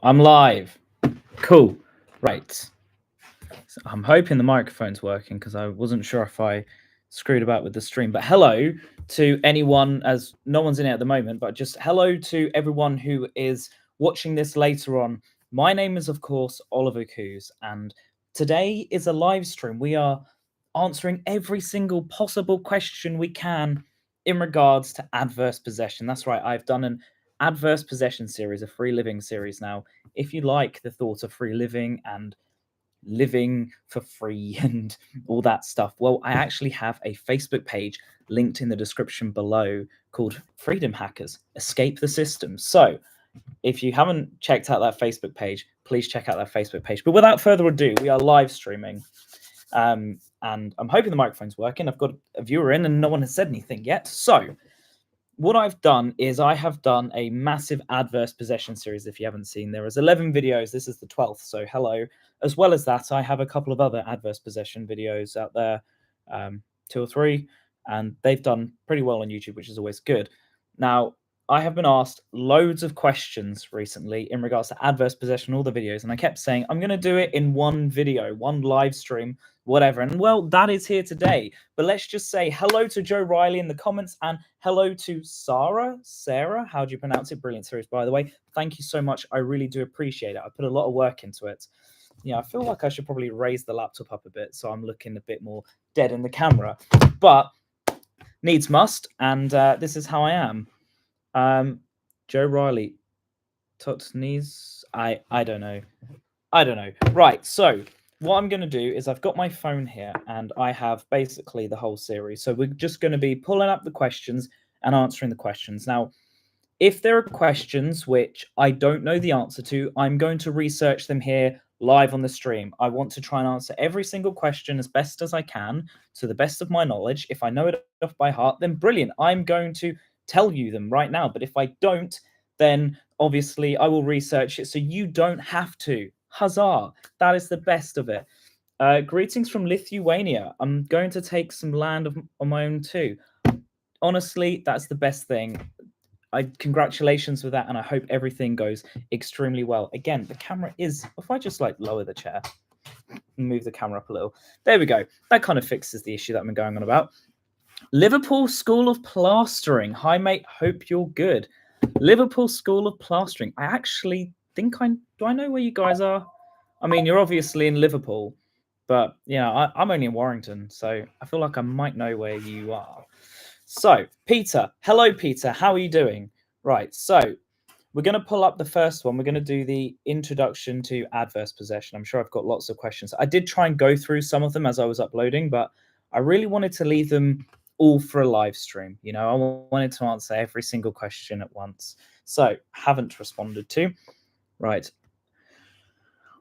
I'm live. Cool. Right. So I'm hoping the microphone's working because I wasn't sure if I screwed about with the stream. But hello to anyone, as no one's in it at the moment, but just hello to everyone who is watching this later on. My name is, of course, Oliver Kuiz, and today is a live stream. We are answering every single possible question we can in regards to adverse possession. That's right. I've done an adverse possession series, a free living series now. If you like the thought of free living and living for free and all that stuff, well, I actually have a Facebook page linked in the description below called Freedom Hackers Escape the System. So if you haven't checked out that Facebook page, please check out that Facebook page. But without further ado, we are live streaming. And I'm hoping the microphone's working. I've got a viewer in and no one has said anything yet. So what I've done is I have done a massive adverse possession series. If you haven't seen, there is 11 videos. This is the 12th, so hello. As well as that, I have a couple of other adverse possession videos out there, 2 or 3, and they've done pretty well on YouTube, which is always good. Now, I have been asked loads of questions recently in regards to adverse possession, all the videos, and I kept saying, I'm going to do it in one video, one live stream, whatever. And well, that is here today. But let's just say hello to Joe Riley in the comments and hello to Sarah. How do you pronounce it? Brilliant series, by the way. Thank you so much. I really do appreciate it. I put a lot of work into it. Yeah, I feel like I should probably raise the laptop up a bit so I'm looking a bit more dead in the camera. But needs must, and this is how I am. Joe Riley, Totnes. I don't know. Right, so what I'm going to do is I've got my phone here and I have basically the whole series. So we're just going to be pulling up the questions and answering the questions. Now, if there are questions which I don't know the answer to, I'm going to research them here live on the stream. I want to try and answer every single question as best as I can to the best of my knowledge. If I know it off by heart, then brilliant. I'm going to tell you them right now. But if I don't, then obviously I will research it so you don't have to. Huzzah! That is the best of it. Greetings from Lithuania. I'm going to take some land on my own too. Honestly, that's the best thing. Congratulations with that, and I hope everything goes extremely well. Again, the camera is, if I just like lower the chair, move the camera up a little. There we go. That kind of fixes the issue that I've been going on about. Liverpool School of Plastering. Hi, mate. Hope you're good. Liverpool School of Plastering. I actually think do I know where you guys are? I mean, you're obviously in Liverpool, but yeah, I'm only in Warrington, so I feel like I might know where you are. So, Peter. Hello, Peter. How are you doing? Right, so we're going to pull up the first one. We're going to do the introduction to adverse possession. I'm sure I've got lots of questions. I did try and go through some of them as I was uploading, but I really wanted to leave them all for a live stream. You know, I wanted to answer every single question at once. So, haven't responded to. Right.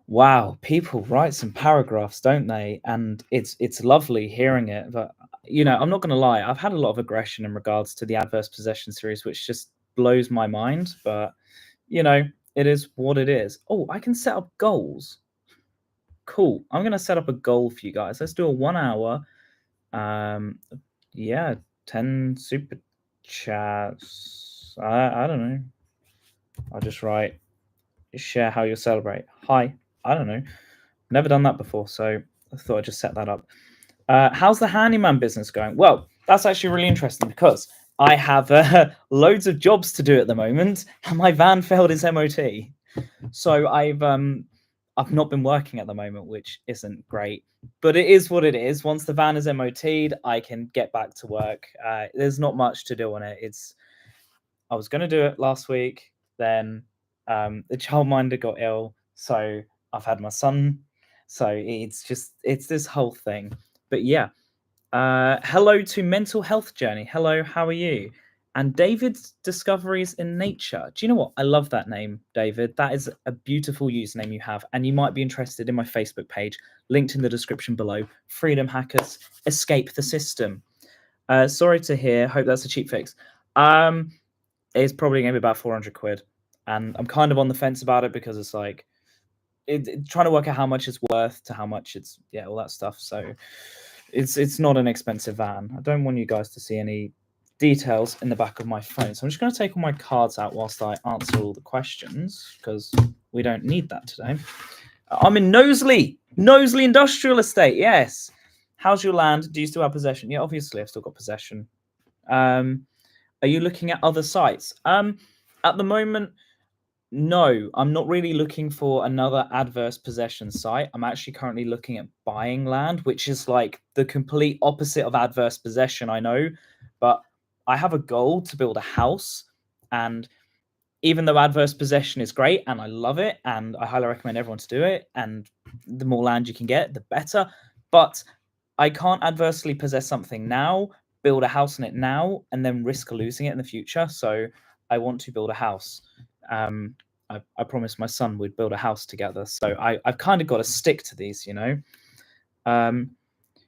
Wow, people write some paragraphs, don't they? And it's lovely hearing it. But, you know, I'm not going to lie. I've had a lot of aggression in regards to the adverse possession series, which just blows my mind. But, you know, it is what it is. Oh, I can set up goals. Cool. I'm going to set up a goal for you guys. Let's do a 1 hour. Yeah, 10 super chats. I don't know. I'll just write, share how you celebrate. Hi. I don't know. Never done that before, so I thought I'd just set that up. How's the handyman business going? Well, that's actually really interesting because I have loads of jobs to do at the moment, and my van failed its MOT. So I've not been working at the moment, which isn't great. But it is what it is. Once the van is MOT'd, I can get back to work. There's not much to do on it. I was going to do it last week, then the childminder got ill, so I've had my son, so it's this whole thing. But yeah, hello to Mental Health Journey. Hello, how are you? And David's Discoveries in Nature. Do you know what? I love that name, David. That is a beautiful username you have, and you might be interested in my Facebook page, linked in the description below. Freedom Hackers Escape the System. Sorry to hear. Hope that's a cheap fix. It's probably going to be about 400 quid, and I'm kind of on the fence about it because it's like trying to work out how much it's worth to how much it's all that stuff. So it's not an expensive van. I don't want you guys to see any details in the back of my phone. So I'm just going to take all my cards out whilst I answer all the questions, because we don't need that today. I'm in Knowsley Industrial Estate. Yes. How's your land? Do you still have possession? Yeah, obviously I've still got possession. Are you looking at other sites? At the moment, no, I'm not really looking for another adverse possession site. I'm actually currently looking at buying land, which is like the complete opposite of adverse possession, I know. But I have a goal to build a house. And even though adverse possession is great and I love it, and I highly recommend everyone to do it, and the more land you can get, the better. But I can't adversely possess something now, build a house on it now, and then risk losing it in the future. So I want to build a house. I promised my son we'd build a house together. So I've kind of got to stick to these, you know.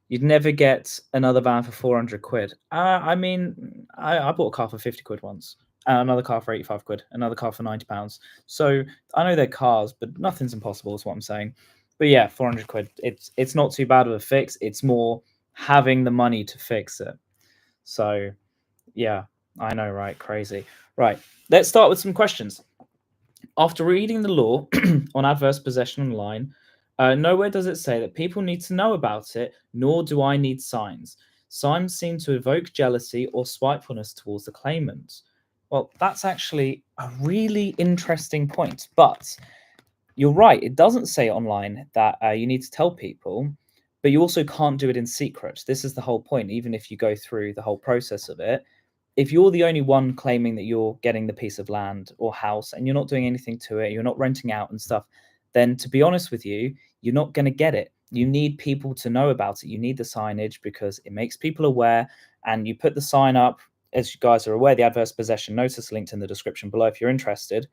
You'd never get another van for 400 quid. I mean, I bought a car for 50 quid once, another car for 85 quid, another car for 90 pounds. So I know they're cars, but nothing's impossible is what I'm saying. But yeah, 400 quid. It's not too bad of a fix. It's more having the money to fix it. So yeah, I know, right? Crazy. Right, let's start with some questions. After reading the law on adverse possession online, nowhere does it say that people need to know about it, nor do I need signs. Signs seem to evoke jealousy or spitefulness towards the claimant. Well, that's actually a really interesting point, but you're right. It doesn't say online that you need to tell people, but you also can't do it in secret. This is the whole point. Even if you go through the whole process of it, if you're the only one claiming that you're getting the piece of land or house and you're not doing anything to it, you're not renting out and stuff, then to be honest with you, you're not going to get it. You need people to know about it. You need the signage because it makes people aware, and you put the sign up. As you guys are aware, the adverse possession notice linked in the description below if you're interested.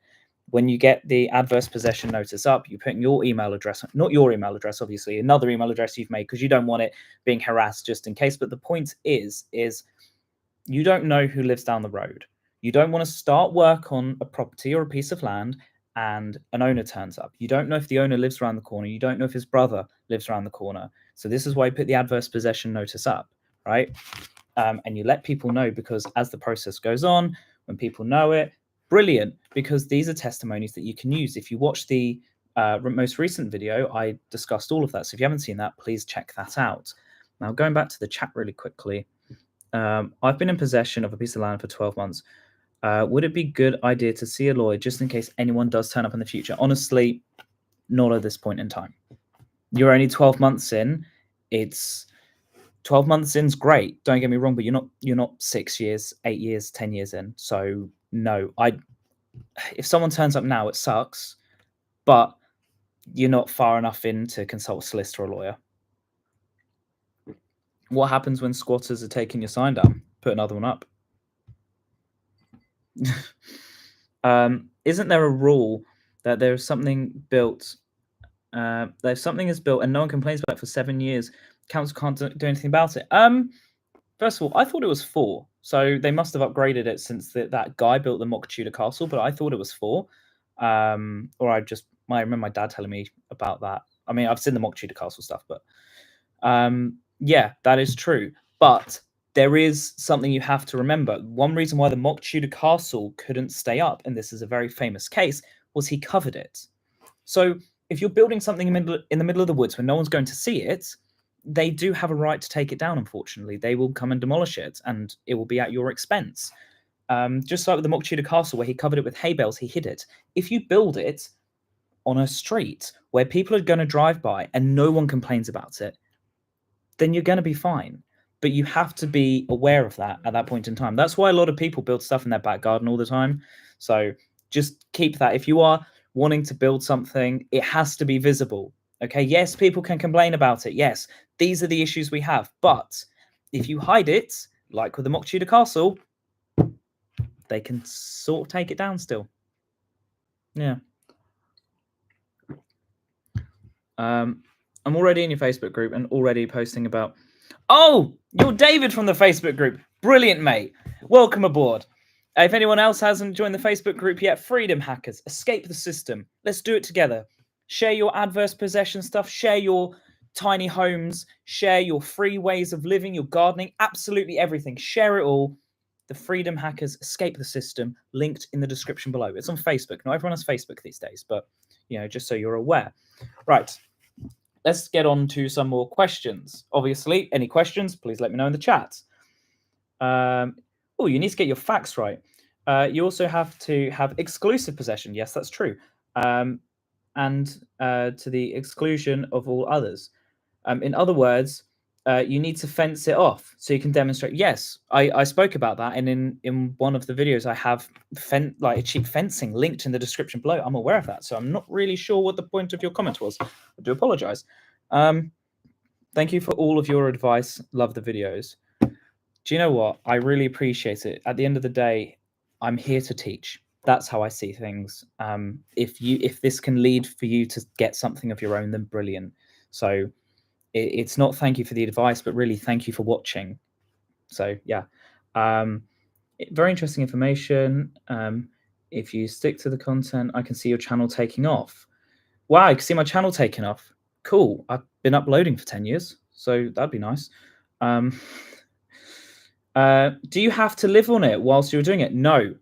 When you get the adverse possession notice up, you put in your email address, not your email address, obviously, another email address you've made because you don't want it being harassed just in case. But the point is you don't know who lives down the road. You don't want to start work on a property or a piece of land and an owner turns up. You don't know if the owner lives around the corner. You don't know if his brother lives around the corner. So this is why you put the adverse possession notice up, right? And you let people know, because as the process goes on, when people know it, brilliant, because these are testimonies that you can use. If you watch the most recent video, I discussed all of that. So if you haven't seen that, please check that out. Now, going back to the chat really quickly, I've been in possession of a piece of land for 12 months. Would it be a good idea to see a lawyer just in case anyone does turn up in the future? Honestly, not at this point in time. You're only 12 months in. It's 12 months in's great. Don't get me wrong, but you're not 6 years, 8 years, 10 years in. So no, if someone turns up now, it sucks, but you're not far enough in to consult a solicitor or a lawyer. What happens when squatters are taking your sign down? Put another one up. Isn't there a rule that there's something built, if something is built and no one complains about it for 7 years, council can't do anything about it? First of all, I thought it was 4, so they must have upgraded it since that guy built the mock Tudor castle, but I thought it was 4. Or I remember my dad telling me about that. I mean, I've seen the mock Tudor castle stuff, but yeah, that is true. But there is something you have to remember. One reason why the mock Tudor castle couldn't stay up, and this is a very famous case, was he covered it. So if you're building something in the middle of the woods where no one's going to see it, they do have a right to take it down, unfortunately. They will come and demolish it, and it will be at your expense. Just like with the mock Tudor castle where he covered it with hay bales, he hid it. If you build it on a street where people are going to drive by and no one complains about it, then you're going to be fine. But you have to be aware of that at that point in time. That's why a lot of people build stuff in their back garden all the time. So just keep that. If you are wanting to build something, it has to be visible. Okay, yes, people can complain about it. Yes, these are the issues we have. But if you hide it, like with the mock Tudor castle, they can sort of take it down still. Yeah. I'm already in your Facebook group and already posting about... Oh, you're David from the Facebook group. Brilliant, mate. Welcome aboard. If anyone else hasn't joined the Facebook group yet, Freedom Hackers, escape the system. Let's do it together. Share your adverse possession stuff. Share your tiny homes. Share your free ways of living, your gardening, absolutely everything. Share it all. The Freedom Hackers Escape the System, linked in the description below. It's on Facebook. Not everyone has Facebook these days, but just so you're aware. Right. Let's get on to some more questions. Obviously, any questions, please let me know in the chat. You need to get your facts right. You also have to have exclusive possession. Yes, that's true. And to the exclusion of all others. In other words, you need to fence it off so you can demonstrate. Yes, I spoke about that, and in one of the videos I have cheap fencing linked in the description below. I'm aware of that, so I'm not really sure what the point of your comment was. I do apologize. Thank you for all of your advice. Love the videos. Do you know what? I really appreciate it. At the end of the day, I'm here to teach. That's how I see things. If this can lead for you to get something of your own, then brilliant. So it's not thank you for the advice, but really thank you for watching. So yeah, very interesting information. If you stick to the content, I can see your channel taking off. Wow, I can see my channel taking off. Cool. I've been uploading for 10 years, so that'd be nice. Do you have to live on it whilst you're doing it? No,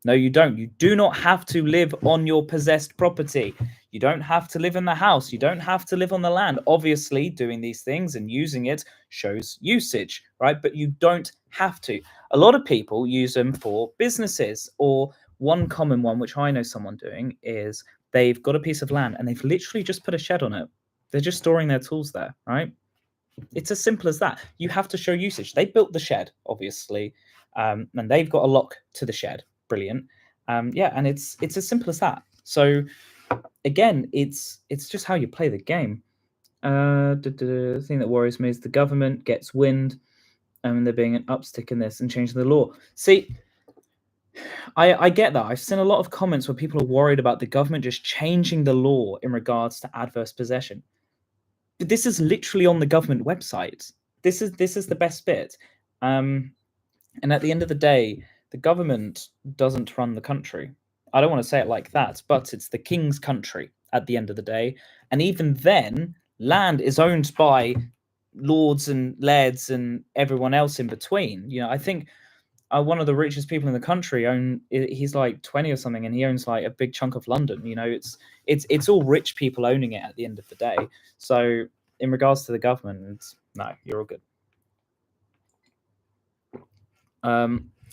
you don't. You do not have to live on your possessed property. You don't have to live in the house. You don't have to live on the land. Obviously, doing these things and using it shows usage, right? But you don't have to. A lot of people use them for businesses, or one common one, which I know someone doing, is they've got a piece of land and they've literally just put a shed on it. They're just storing their tools there, right? It's as simple as that. You have to show usage. They built the shed, obviously, and they've got a lock to the shed. Brilliant. Yeah, and it's as simple as that. So again, it's just how you play the game. The thing that worries me is the government gets wind, and there being an upstick in this and changing the law. See, I get that. I've seen a lot of comments where people are worried about the government just changing the law in regards to adverse possession. But this is literally on the government website. This is the best bit. And at the end of the day, the government doesn't run the country. I don't want to say it like that, but it's the king's country at the end of the day. And even then, land is owned by lords and lairds and everyone else in between. I think one of the richest people in the country he's like 20 or something, and he owns like a big chunk of London. It's all rich people owning it at the end of the day. So in regards to the government, no, you're all good.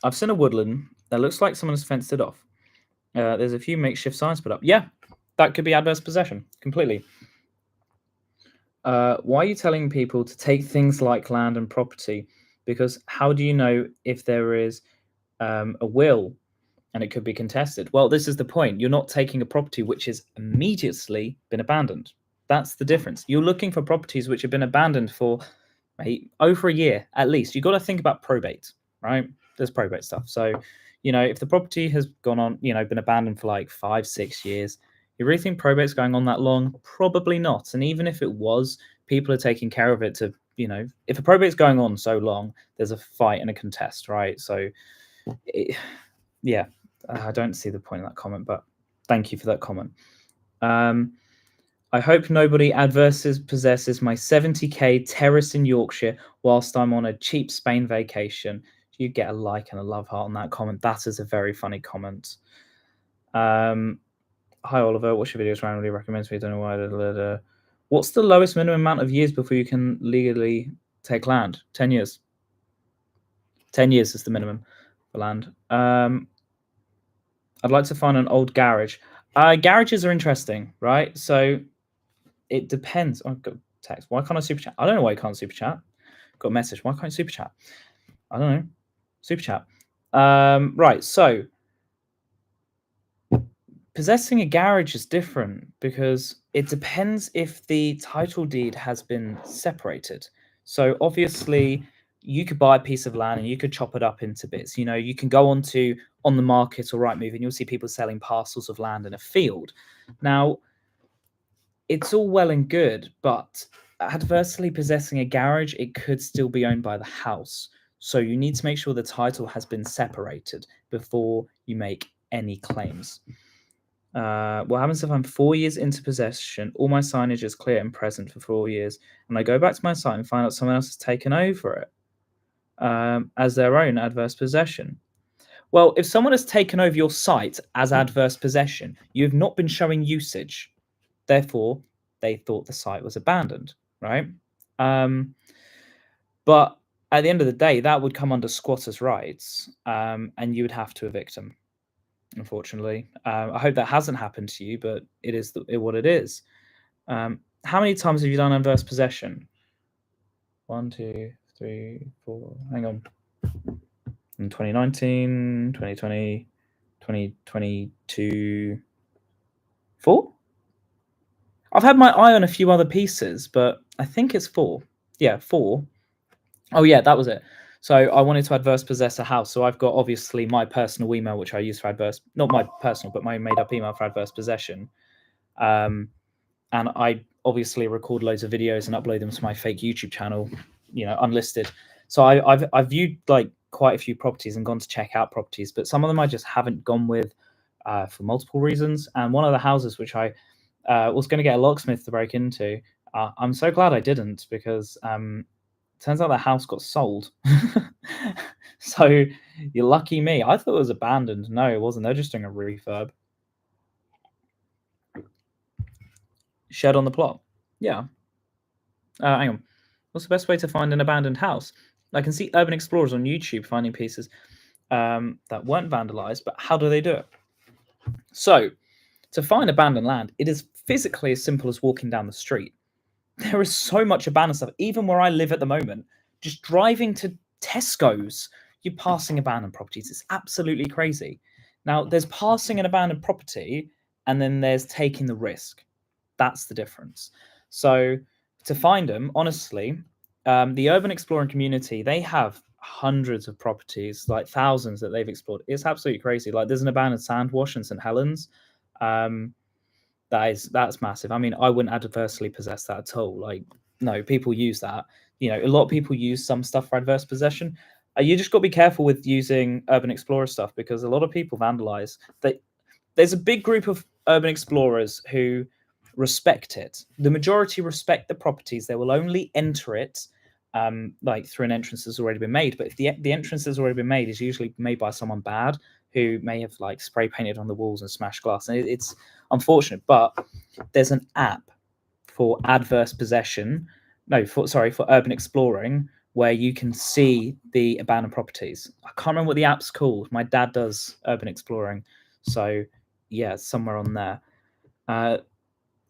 I've seen a woodland that looks like someone has fenced it off. There's a few makeshift signs put up. Yeah, that could be adverse possession completely. Why are you telling people to take things like land and property? Because how do you know if there is a will and it could be contested? Well, this is the point. You're not taking a property which has immediately been abandoned. That's the difference. You're looking for properties which have been abandoned for over a year at least. You've got to think about probate, right? There's probate stuff. So, if the property has gone on, been abandoned for like 5-6 years, you really think probate's going on that long? Probably not. And even if it was, people are taking care of it to, if a probate's going on so long, there's a fight and a contest, right? So, yeah, I don't see the point of that comment, but thank you for that comment. I hope nobody adverses possesses my 70k terrace in Yorkshire whilst I'm on a cheap Spain vacation. You get a like and a love heart on that comment. That is a very funny comment. Hi, Oliver. Watch your videos randomly. Recommends me. Don't know why. What's the lowest minimum amount of years before you can legally take land? 10 years. 10 years is the minimum for land. I'd like to find an old garage. Garages are interesting, right? So it depends. I've got text. Why can't I super chat? I don't know why you can't super chat. Got a message. Why can't you super chat? I don't know. Super chat. Right. So possessing a garage is different because it depends if the title deed has been separated. So obviously you could buy a piece of land and you could chop it up into bits. You can go on the market or Rightmove and you'll see people selling parcels of land in a field. Now, it's all well and good, but adversely possessing a garage, it could still be owned by the house. So you need to make sure the title has been separated before you make any claims. What happens if I'm 4 years into possession, all my signage is clear and present for 4 years, and I go back to my site and find out someone else has taken over it as their own adverse possession? Well, if someone has taken over your site as adverse possession, you have not been showing usage. Therefore, they thought the site was abandoned, right? But at the end of the day, that would come under squatters' rights, and you would have to evict them, unfortunately. I hope that hasn't happened to you, but it is what it is. How many times have you done adverse possession? 1, 2, 3, 4. Hang on. In 2019, 2020, 2022, 4? I've had my eye on a few other pieces, but I think it's 4. Yeah, 4. Oh, yeah, that was it. So I wanted to adverse possess a house. So I've got obviously my personal email, which I use for adverse, not my personal, but my made up email for adverse possession. And I obviously record loads of videos and upload them to my fake YouTube channel, unlisted. So I've viewed like quite a few properties and gone to check out properties, but some of them I just haven't gone with for multiple reasons. And one of the houses which I was going to get a locksmith to break into, I'm so glad I didn't, because turns out the house got sold. So you're lucky me. I thought it was abandoned. No, it wasn't. They're just doing a refurb. Shed on the plot. Yeah. Hang on. What's the best way to find an abandoned house? I can see urban explorers on YouTube finding pieces that weren't vandalized, but how do they do it? So, to find abandoned land, it is physically as simple as walking down the street. There is so much abandoned stuff. Even where I live at the moment, just driving to Tesco's, you're passing abandoned properties. It's absolutely crazy. Now, there's passing an abandoned property, and then there's taking the risk. That's the difference. So to find them, honestly, the urban exploring community, they have hundreds of properties, like thousands that they've explored. It's absolutely crazy. Like there's an abandoned sand wash in St. Helens. That's massive. I mean, I wouldn't adversely possess that at all. Like, no, people use that. A lot of people use some stuff for adverse possession. You just got to be careful with using urban explorer stuff, because a lot of people vandalize. There's a big group of urban explorers who respect it. The majority respect the properties. They will only enter it like through an entrance that's already been made. But if the entrance that's already been made is usually made by someone bad who may have like spray painted on the walls and smashed glass, and it's unfortunate. But there's an app for adverse possession. No, for urban exploring, where you can see the abandoned properties. I can't remember what the app's called. My dad does urban exploring, so yeah, somewhere on there.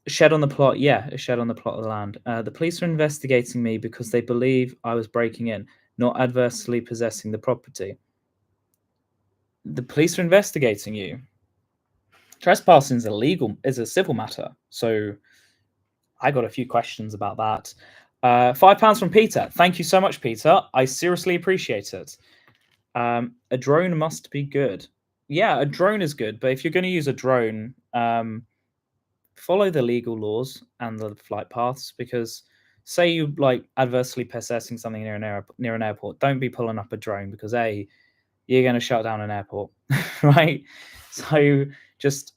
Shed on the plot. Yeah, a shed on the plot of the land. The police are investigating me because they believe I was breaking in, not adversely possessing the property. The police are investigating you. Trespassing is illegal, is a civil matter. So I got a few questions about that. £5 from Peter. Thank you so much, Peter. I seriously appreciate it. A drone must be good. Yeah, a drone is good, but if you're going to use a drone, follow the legal laws and the flight paths, because say you like adversely possessing something near an airport, don't be pulling up a drone, because you're going to shut down an airport, right? So just,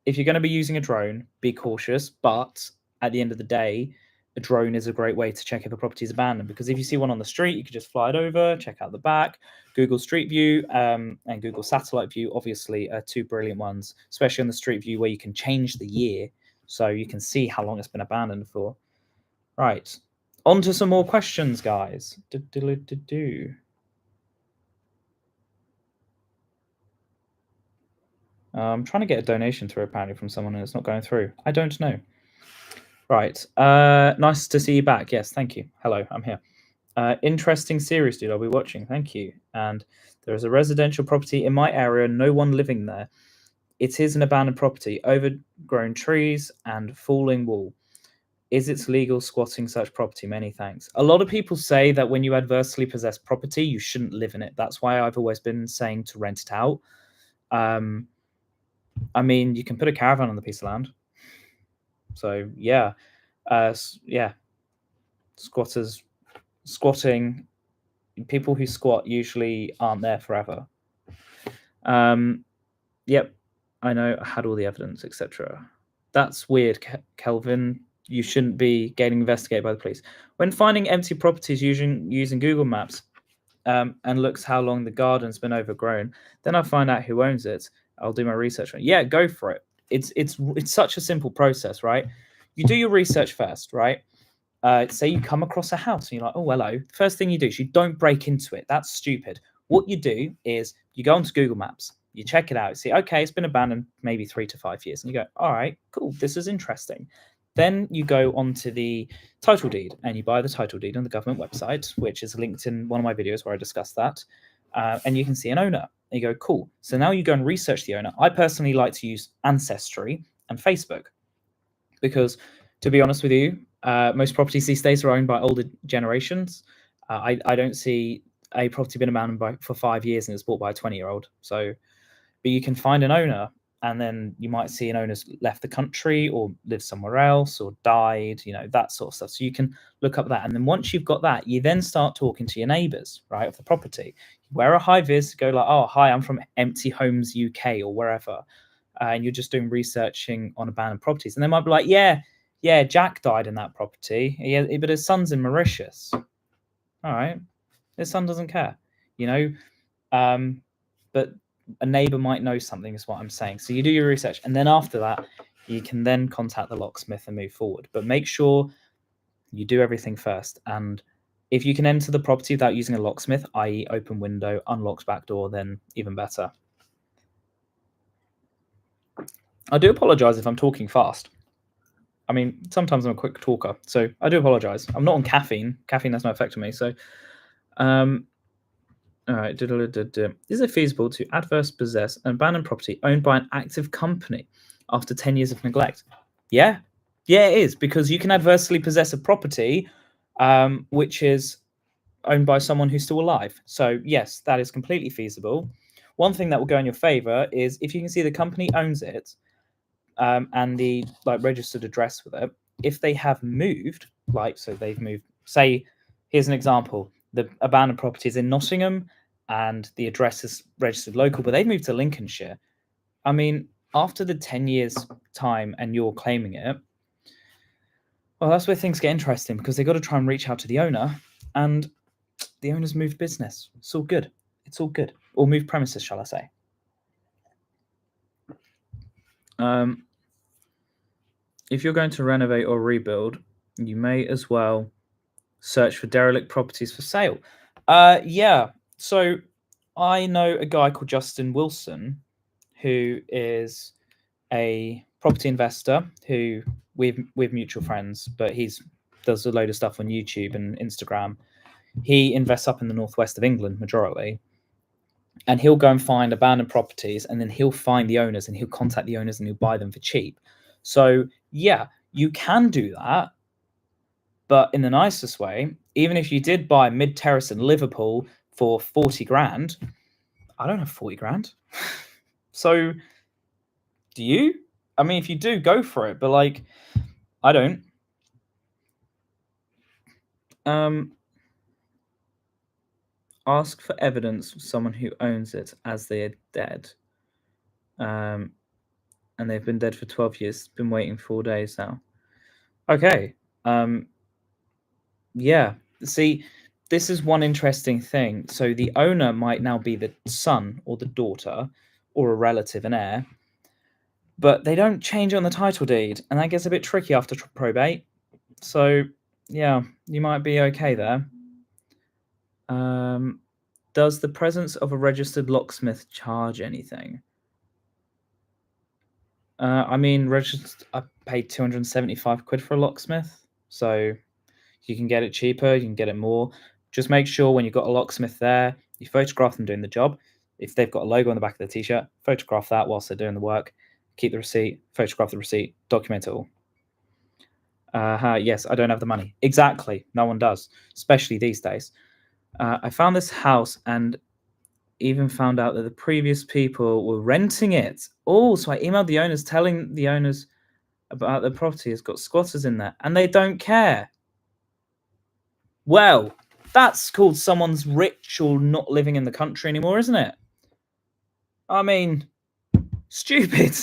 if you're going to be using a drone, be cautious. But at the end of the day, a drone is a great way to check if a property is abandoned, because if you see one on the street, you can just fly it over, check out the back. Google Street View and Google Satellite View obviously are two brilliant ones, especially on the Street View, where you can change the year so you can see how long it's been abandoned for. Right, on to some more questions, guys. I'm trying to get a donation through apparently from someone, and it's not going through. I don't know. Right. Nice to see you back. Yes, thank you. Hello, I'm here. Interesting series, dude. I'll be watching. Thank you. And there is a residential property in my area, no one living there. It is an abandoned property, overgrown trees and falling wall. Is it legal squatting such property? Many thanks. A lot of people say that when you adversely possess property, you shouldn't live in it. That's why I've always been saying to rent it out. I mean, you can put a caravan on the piece of land. So yeah, squatting. People who squat usually aren't there forever. Yep, I know. I had all the evidence, etc. That's weird, Kelvin. You shouldn't be getting investigated by the police. When finding empty properties using Google Maps, and looks how long the garden's been overgrown. Then I find out who owns it. I'll do my research on it. Yeah, go for it. It's such a simple process, right? You do your research first, right? Say you come across a house and you're like, oh, hello. First thing you do is you don't break into it. That's stupid. What you do is you go onto Google Maps, you check it out, you see, okay, it's been abandoned maybe 3 to 5 years. And you go, all right, cool, this is interesting. Then you go onto the title deed and you buy the title deed on the government website, which is linked in one of my videos where I discuss that. And you can see an owner. And you go, cool. So now you go and research the owner. I personally like to use Ancestry and Facebook because, to be honest with you, most properties these days are owned by older generations. I don't see a property been abandoned for 5 years and it's bought by a 20-year-old. So, but you can find an owner, and then you might see an owner's left the country or lived somewhere else or died, that sort of stuff. So you can look up that. And then once you've got that, you then start talking to your neighbours, right, of the property. Wear a high vis, go like, oh, hi, I'm from Empty Homes UK or wherever. And you're just doing researching on abandoned properties. And they might be like, yeah, Jack died in that property. Yeah, but his son's in Mauritius. All right. His son doesn't care, but a neighbor might know something is what I'm saying. So you do your research, and then after that, you can then contact the locksmith and move forward. But make sure you do everything first. And if you can enter the property without using a locksmith, i.e. open window, unlocked back door, then even better. I do apologize if I'm talking fast. I mean, sometimes I'm a quick talker, so I do apologize. I'm not on caffeine. Caffeine has no effect on me. So, all right. Is it feasible to adverse possess an abandoned property owned by an active company after 10 years of neglect? Yeah, it is, because you can adversely possess a property which is owned by someone who's still alive. So yes, that is completely feasible. One thing that will go in your favor is if you can see the company owns it and the registered address with it. If they have moved, so they've moved, say, here's an example. The abandoned property is in Nottingham and the address is registered local, but they've moved to Lincolnshire. I mean, after the 10 years time and you're claiming it, well, that's where things get interesting, because they've got to try and reach out to the owner, and the owner's moved business. It's all good. Or moved premises, shall I say. If you're going to renovate or rebuild, you may as well search for derelict properties for sale. Yeah. So I know a guy called Justin Wilson, who is a property investor who we're mutual friends, but he's does a load of stuff on YouTube and Instagram. He invests up in the northwest of England majority, and he'll go and find abandoned properties, and then he'll find the owners and he'll contact the owners and he'll buy them for cheap. So yeah, you can do that, but in the nicest way. Even if you did buy mid-terrace in Liverpool for 40 grand, I don't have 40 grand. So do you? I mean, if you do, go for it. But I don't. Ask for evidence of someone who owns it as they are dead. And they've been dead for 12 years. Been waiting 4 days now. Okay. Yeah. See, this is one interesting thing. So the owner might now be the son or the daughter or a relative and heir, but they don't change on the title deed, and that gets a bit tricky after probate. So yeah, you might be okay there. Does the presence of a registered locksmith charge anything? I mean, I paid 275 quid for a locksmith, so you can get it cheaper, you can get it more. Just make sure when you've got a locksmith there, you photograph them doing the job. If they've got a logo on the back of the t-shirt, photograph that whilst they're doing the work. Keep the receipt, photograph the receipt, document it all. Yes, I don't have the money. Exactly. No one does, especially these days. I found this house and even found out that the previous people were renting it. Oh, so I emailed the owners telling the owners about the property has got squatters in there, and they don't care. Well, that's called someone's rich or not living in the country anymore, isn't it? I mean, stupid.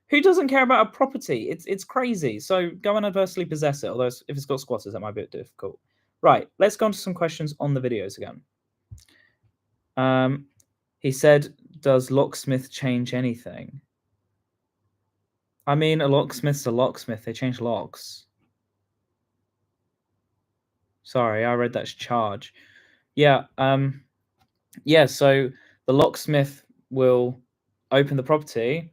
Who doesn't care about a property? It's crazy. So go and adversely possess it. Although if it's got squatters, that might be a bit difficult. Right, let's go on to some questions on the videos again. He said, "Does locksmith change anything?" I mean, a locksmith's a locksmith. They change locks. Sorry, I read that's charge. Yeah. Yeah. So the locksmith will open the property,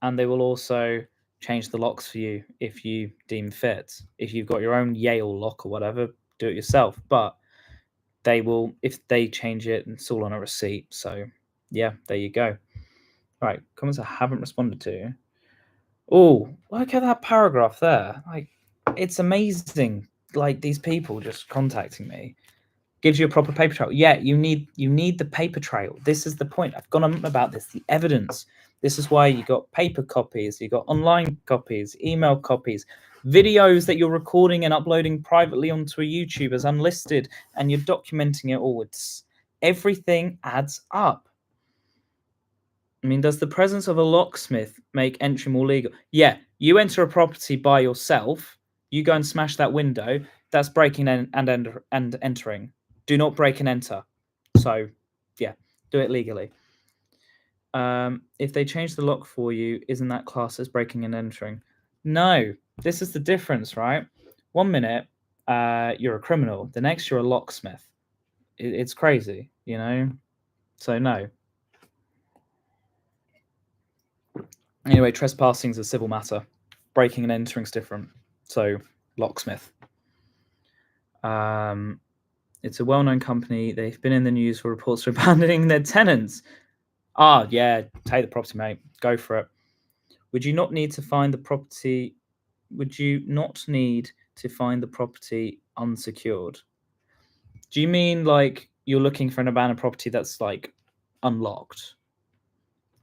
and they will also change the locks for you if you deem fit. If you've got your own Yale lock or whatever, do it yourself. But they will, if they change it, it's all on a receipt. So yeah, there you go. Right, comments I haven't responded to. Oh, look at that paragraph there. Like, it's amazing. Like, these people just contacting me. Gives you a proper paper trail. Yeah, you need the paper trail. This is the point. I've gone on about this. The evidence. This is why you got paper copies, you got online copies, email copies, videos that you're recording and uploading privately onto a YouTube as unlisted, and you're documenting it all. It's everything adds up. I mean, does the presence of a locksmith make entry more legal? Yeah, you enter a property by yourself, you go and smash that window, that's breaking and entering. Do not break and enter. So, yeah, do it legally. If they change the lock for you, isn't that classed as breaking and entering? No, this is the difference, right? 1 minute, you're a criminal. The next, you're a locksmith. It's crazy, you know? So, no. Anyway, trespassing is a civil matter. Breaking and entering is different. So, locksmith. It's a well-known company. They've been in the news for reports of abandoning their tenants. Ah, yeah, take the property, mate. Go for it. Would you not need to find the property? Would you not need to find the property unsecured? Do you mean like you're looking for an abandoned property that's like unlocked?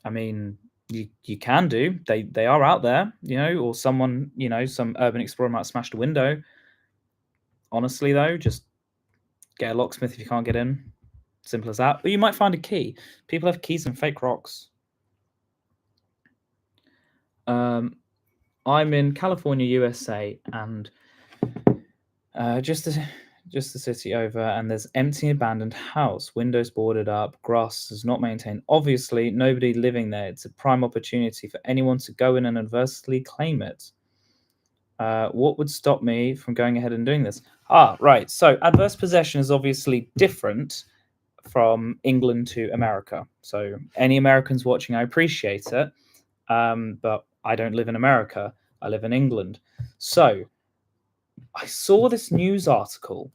I mean, you can do. They are out there, you know, or someone, you know, some urban explorer might have smashed a window. Honestly, though, just get a locksmith if you can't get in. Simple as that. But you might find a key. People have keys and fake rocks. I'm in California, USA, and just the city over, and there's empty abandoned house, windows boarded up, grass is not maintained. Obviously, nobody living there. It's a prime opportunity for anyone to go in and adversely claim it. What would stop me from going ahead and doing this? Right. So adverse possession is obviously different from England to America. So any Americans watching, I appreciate it, but I don't live in America. I live in England. So I saw this news article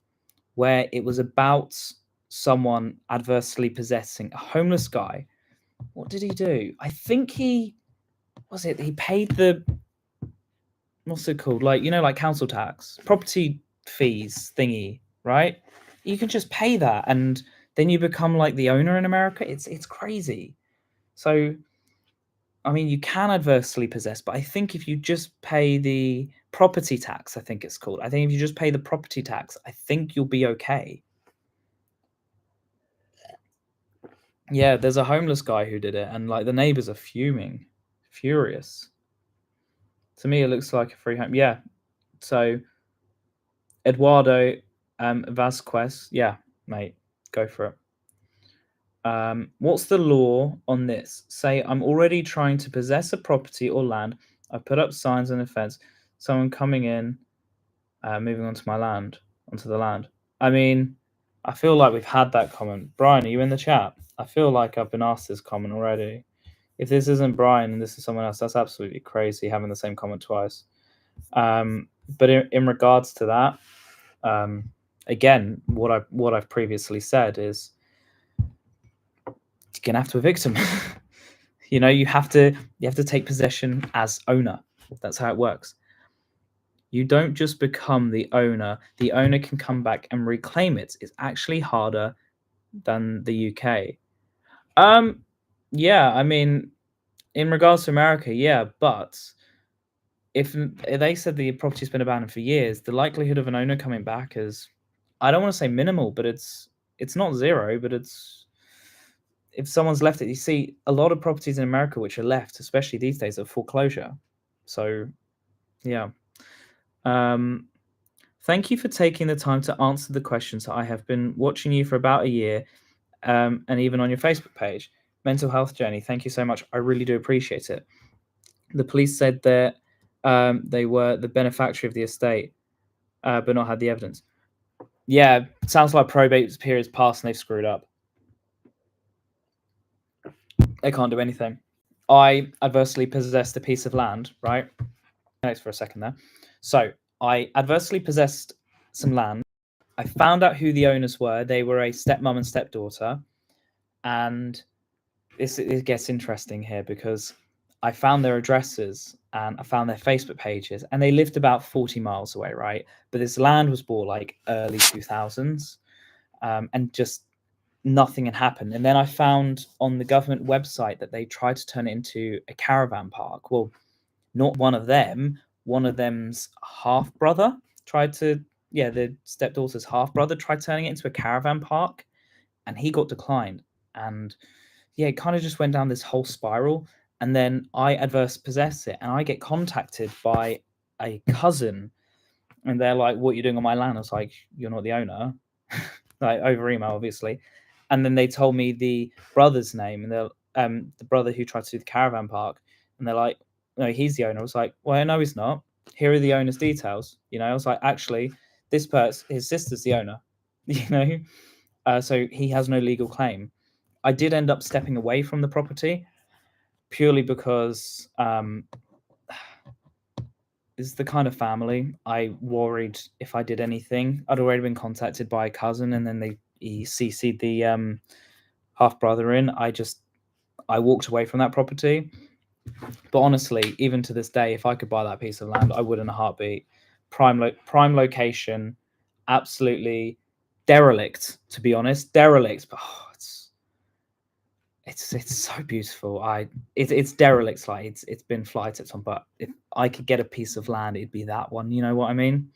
where it was about someone adversely possessing a homeless guy. What did he do? I think he paid the, what's it called? Like, you know, like council tax, property fees thingy, right? You can just pay that and then you become like the owner in America. It's crazy. So I mean, you can adversely possess, but I think if you just pay the property tax, I think it's called. I think if you just pay the property tax, I think you'll be okay. Yeah, there's a homeless guy who did it, and like the neighbors are furious. To me, it looks like a free home. Yeah. So Eduardo Vasquez, yeah, mate, go for it. What's the law on this? Say I'm already trying to possess a property or land. I put up signs and a fence. Someone coming in, moving onto the land. I mean, I feel like we've had that comment. Brian, are you in the chat? I feel like I've been asked this comment already. If this isn't Brian and this is someone else, that's absolutely crazy having the same comment twice. But in regards to that, again, what I've previously said is you're gonna have to evict him. You know, you have to take possession as owner. That's how it works. You don't just become the owner. The owner can come back and reclaim it. It's actually harder than the UK. Yeah, I mean, in regards to America, yeah, but if they said the property's been abandoned for years, the likelihood of an owner coming back is, I don't want to say minimal, but it's not zero, but it's, if someone's left it, you see a lot of properties in America which are left, especially these days, are foreclosure. So, yeah. Thank you for taking the time to answer the questions. I have been watching you for about a year and even on your Facebook page. Mental health journey. Thank you so much. I really do appreciate it. The police said that they were the benefactor of the estate, but not had the evidence. Yeah, sounds like probate period's passed and they've screwed up. They can't do anything. I adversely possessed a piece of land, right? Thanks for a second there. So I adversely possessed some land. I found out who the owners were. They were a stepmom and stepdaughter. And it gets interesting here because I found their addresses and I found their Facebook pages, and they lived about 40 miles away, right? But this land was bought like early 2000s, and just nothing had happened. And then I found on the government website that they tried to turn it into a caravan park. Well, not one of them. One of them's half brother tried to, the stepdaughter's half brother tried turning it into a caravan park, and he got declined. And it kind of just went down this whole spiral. And then I adverse possess it, and I get contacted by a cousin, and they're like, "What are you doing on my land?" I was like, "You're not the owner," like over email, obviously. And then they told me the brother's name, and they're the brother who tried to do the caravan park, and they're like, "No, he's the owner." I was like, "Well, no, he's not. Here are the owner's details." I was like, "Actually, this person, his sister's the owner," so he has no legal claim. I did end up stepping away from the property purely because it's the kind of family I worried if I did anything. I'd already been contacted by a cousin, and then he CC'd the half brother in. I walked away from that property. But honestly, even to this day, if I could buy that piece of land, I would in a heartbeat. Prime location, absolutely derelict. To be honest, derelict. But it's so beautiful. It's derelict, like it's been fly tipped on. But if I could get a piece of land, it'd be that one. You know what I mean?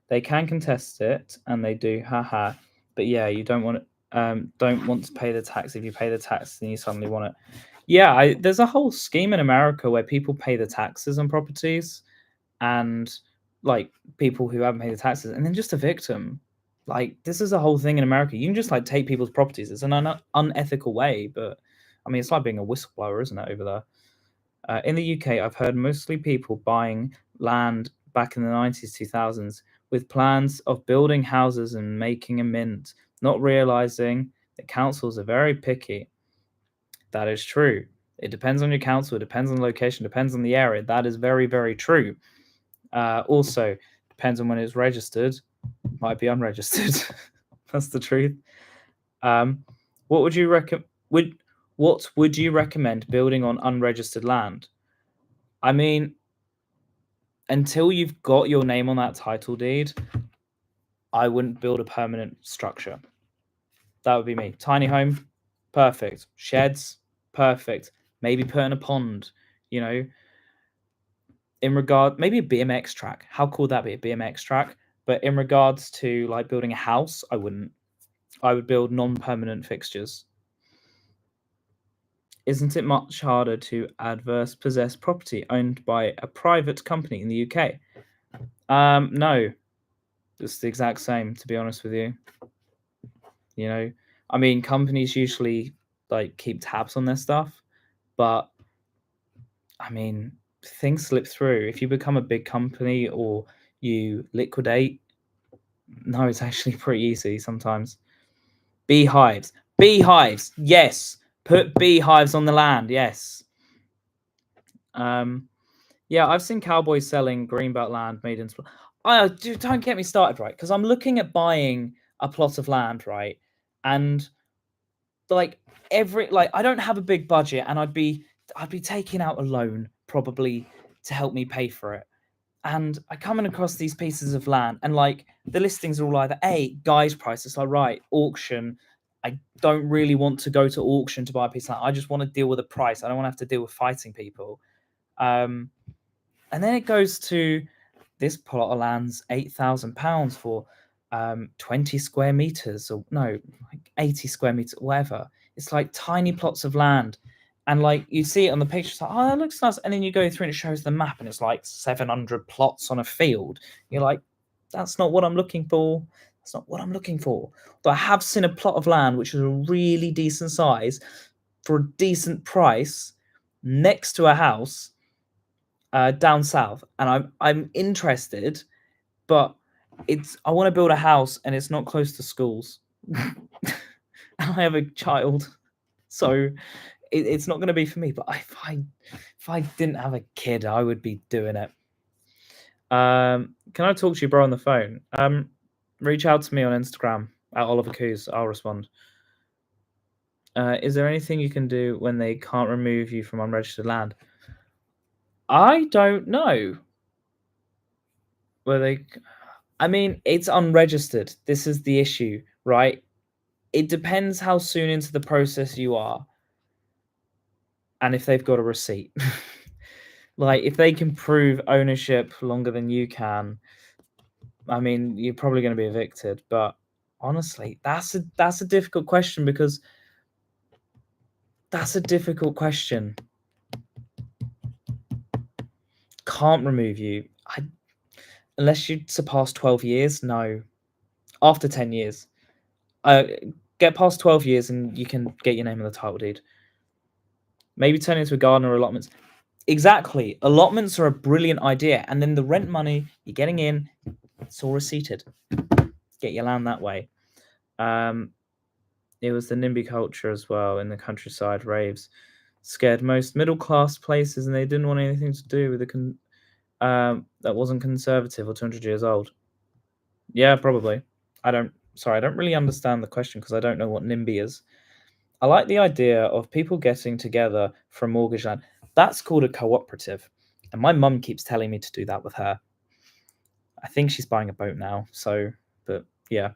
They can contest it, and they do. Haha. But yeah, you don't want to pay the tax. If you pay the tax, then you suddenly want it. Yeah, there's a whole scheme in America where people pay the taxes on properties, and like people who haven't paid the taxes, and then just evict them. Like, this is a whole thing in America. You can just like take people's properties. It's an unethical way, but I mean, it's like being a whistleblower, isn't it, over there? In the UK, I've heard mostly people buying land back in the 90s, 2000s with plans of building houses and making a mint, not realizing that councils are very picky. That is true. It depends on your council. It depends on the location. Depends on the area. That is very, very true. Also, depends on when it's registered. Might be unregistered. That's the truth. What would you What would you recommend building on unregistered land? I mean, until you've got your name on that title deed, I wouldn't build a permanent structure. That would be me. Tiny home, perfect. Sheds, perfect. Maybe put in a pond, maybe a BMX track. How cool would that be, a BMX track? But in regards to like building a house, I wouldn't. I would build non-permanent fixtures. Isn't it much harder to adverse possess property owned by a private company in the UK? No. It's the exact same, to be honest with you. I mean, companies usually like keep tabs on their stuff, but I mean, things slip through. If you become a big company or you liquidate, no, it's actually pretty easy sometimes. Beehives. Yes. Put beehives on the land. Yes. Yeah, I've seen cowboys selling greenbelt land made into. Don't get me started, right? Because I'm looking at buying a plot of land, right? And like I don't have a big budget, and I'd be taking out a loan probably to help me pay for it. And I coming across these pieces of land, and like the listings are all either guy's price. It's like, right, auction. I don't really want to go to auction to buy a piece of land. I just want to deal with a price. I don't want to have to deal with fighting people. And then it goes to this plot of land's £8,000 for 20 square meters, or no, like 80 square meters, whatever. It's like tiny plots of land. And like you see it on the picture, it's like, oh, that looks nice. And then you go through and it shows the map, and it's like 700 plots on a field. You're like, That's not what I'm looking for. That's not what I'm looking for. But I have seen a plot of land which is a really decent size for a decent price next to a house down south, and I'm interested, but I want to build a house and it's not close to schools. And I have a child, so it's not going to be for me. But if I didn't have a kid, I would be doing it. Can I talk to you, bro, on the phone? Reach out to me on Instagram at Oliver Kuiz. I'll respond. Is there anything you can do when they can't remove you from unregistered land? I don't know. I mean, it's unregistered. This is the issue, right? It depends how soon into the process you are, and if they've got a receipt. Like, if they can prove ownership longer than you can, I mean, you're probably going to be evicted. But honestly, that's a difficult question, because that's a difficult question. Can't remove you. Unless you surpass 12 years, no. After 10 years. Get past 12 years and you can get your name on the title deed. Maybe turn it into a garden or allotments. Exactly. Allotments are a brilliant idea. And then the rent money you're getting in, it's all receipted. Get your land that way. It was the NIMBY culture as well in the countryside. Raves scared most middle-class places, and they didn't want anything to do with that wasn't conservative or 200 years old. Yeah, probably. I don't really understand the question because I don't know what NIMBY is. I like the idea of people getting together for a mortgage land. That's called a cooperative. And my mum keeps telling me to do that with her. I think she's buying a boat now. So, but yeah.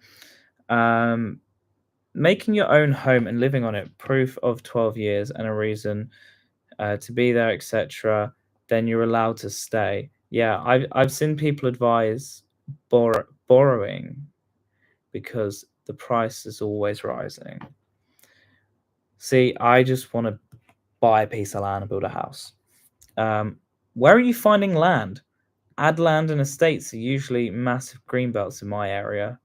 Making your own home and living on it, proof of 12 years and a reason to be there, etc. Then you're allowed to stay. Yeah, I've seen people advise borrowing because the price is always rising. See, I just want to buy a piece of land and build a house. Where are you finding land? Ad land and estates are usually massive green belts in my area.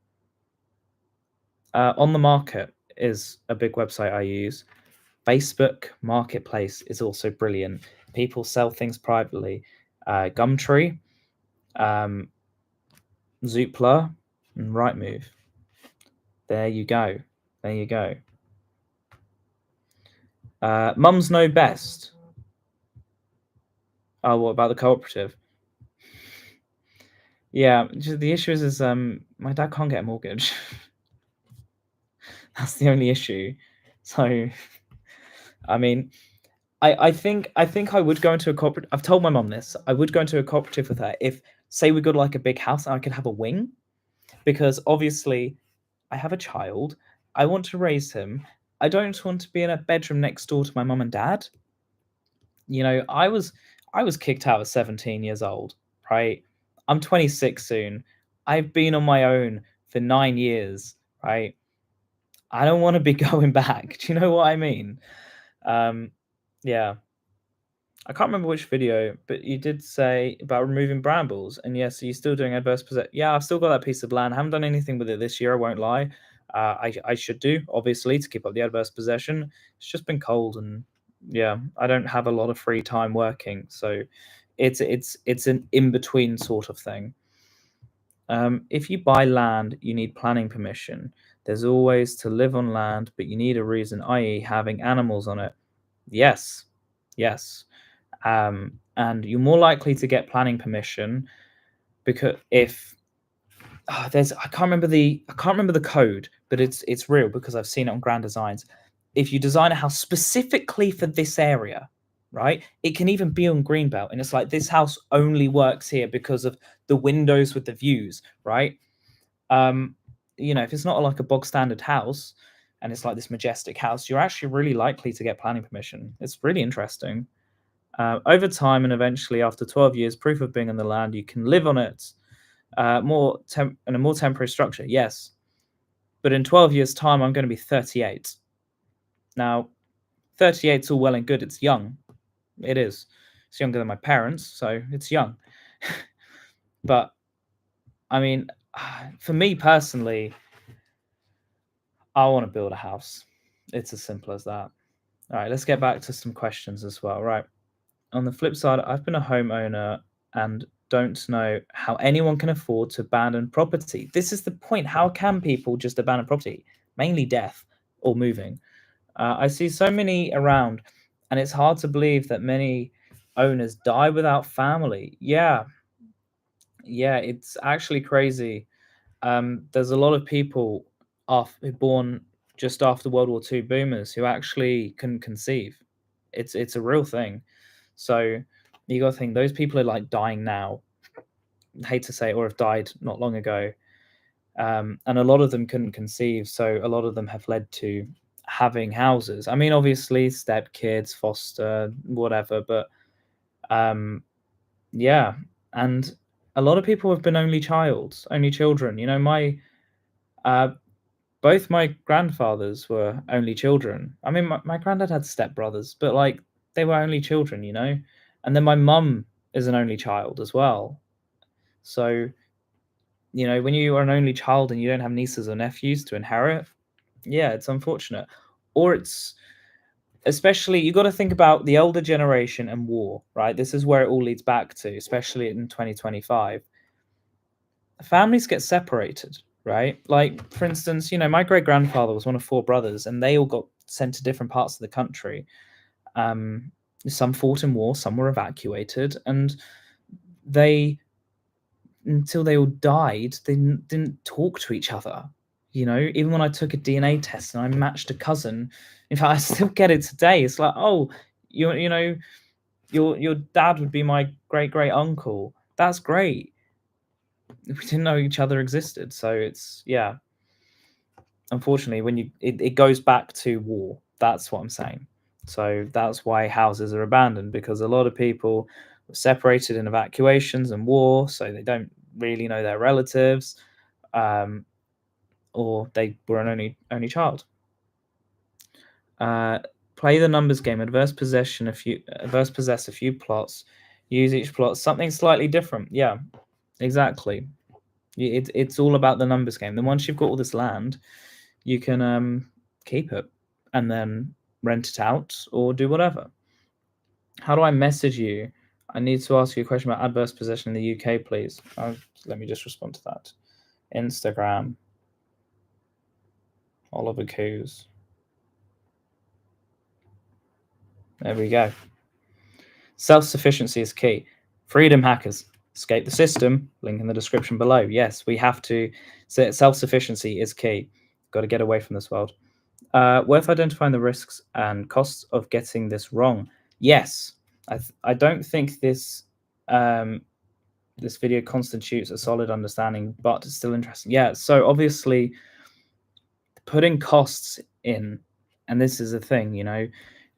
On the Market is a big website I use. Facebook Marketplace is also brilliant. People sell things privately. Gumtree, Zoopla, and Rightmove. There you go. There you go. Mums know best. Oh, what about the cooperative? Yeah, the issue is my dad can't get a mortgage. That's the only issue. So, I mean, I think I would go into a cooperative. I've told my mum this. I would go into a cooperative with her if, say, we got like a big house and I could have a wing, because obviously I have a child. I want to raise him. I don't want to be in a bedroom next door to my mum and dad. You know, I was kicked out at 17 years old, right? I'm 26 soon. I've been on my own for 9 years, right? I don't want to be going back. Do you know what I mean? Yeah. I can't remember which video, but you did say about removing brambles. And yes, you're still doing adverse possession. Yeah, I've still got that piece of land. I haven't done anything with it this year, I won't lie. I should do, obviously, to keep up the adverse possession. It's just been cold, and yeah, I don't have a lot of free time working. So it's an in-between sort of thing. If you buy land, you need planning permission. There's always to live on land, but you need a reason, i.e. having animals on it. Yes. And you're more likely to get planning permission because if I can't remember the code, but it's real because I've seen it on Grand Designs. If you design a house specifically for this area, right, it can even be on Greenbelt, and it's like this house only works here because of the windows with the views, right? You know, if it's not like a bog standard house and it's like this majestic house, you're actually really likely to get planning permission. It's really interesting. Over time and eventually after 12 years, proof of being on the land, you can live on it in a more temporary structure. Yes. But in 12 years' time, I'm going to be 38. Now, 38 is all well and good. It's young. It is. It's younger than my parents, so it's young. But I mean, for me personally, I want to build a house. It's as simple as that. All right, let's get back to some questions as well. Right. On the flip side, I've been a homeowner and don't know how anyone can afford to abandon property. This is the point. How can people just abandon property? Mainly death or moving. I see so many around, and it's hard to believe that many owners die without family. Yeah, it's actually crazy. There's a lot of people born just after World War II boomers who actually couldn't conceive. It's a real thing. So you got to think those people are like dying now. I hate to say it, or have died not long ago. And a lot of them couldn't conceive, so a lot of them have led to having houses. I mean, obviously, step kids, foster, whatever, but yeah, and a lot of people have been only children. You know, uh, both my grandfathers were only children. I mean, my granddad had stepbrothers, but like they were only children, you know. And then my mum is an only child as well. So, you know, when you are an only child and you don't have nieces or nephews to inherit, yeah, it's unfortunate. Or it's especially you got to think about the older generation and war, right? This is where it all leads back to, especially in 2025. Families get separated, right? Like, for instance, you know, my great grandfather was one of 4 brothers, and they all got sent to different parts of the country. Some fought in war, some were evacuated, and they, until they all died, they didn't talk to each other. You know, even when I took a DNA test and I matched a cousin, in fact, I still get it today. It's like, oh, you know, your dad would be my great uncle. That's great. We didn't know each other existed, so it's yeah. Unfortunately, when it goes back to war. That's what I'm saying. So that's why houses are abandoned, because a lot of people were separated in evacuations and war, so they don't really know their relatives, or they were an only child. Play the numbers game. Adverse possess a few plots. Use each plot something slightly different. Yeah, exactly. It's all about the numbers game. Then once you've got all this land, you can keep it and then rent it out or do whatever. How do I message you? I need to ask you a question about adverse possession in the UK, please. Let me just respond to that. Instagram. Oliver Kuiz. There we go. Self-sufficiency is key. Freedom hackers. Escape the system. Link in the description below. Yes, we have to. Self-sufficiency is key. Got to get away from this world. Worth identifying the risks and costs of getting this wrong. Yes, I don't think this this video constitutes a solid understanding, but it's still interesting. Yeah, so obviously putting costs in, and this is a thing, you know,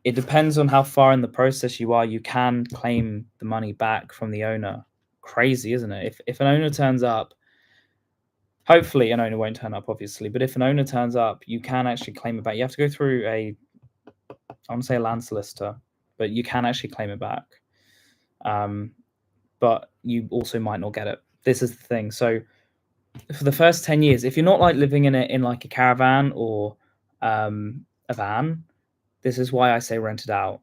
it depends on how far in the process you are. You can claim the money back from the owner. Crazy, isn't it? If an owner turns up, hopefully an owner won't turn up, obviously, but if an owner turns up, you can actually claim it back. You have to go through I want to say a land solicitor, but you can actually claim it back. But you also might not get it. This is the thing. So for the first 10 years, if you're not like living in like a caravan or a van, this is why I say rent it out.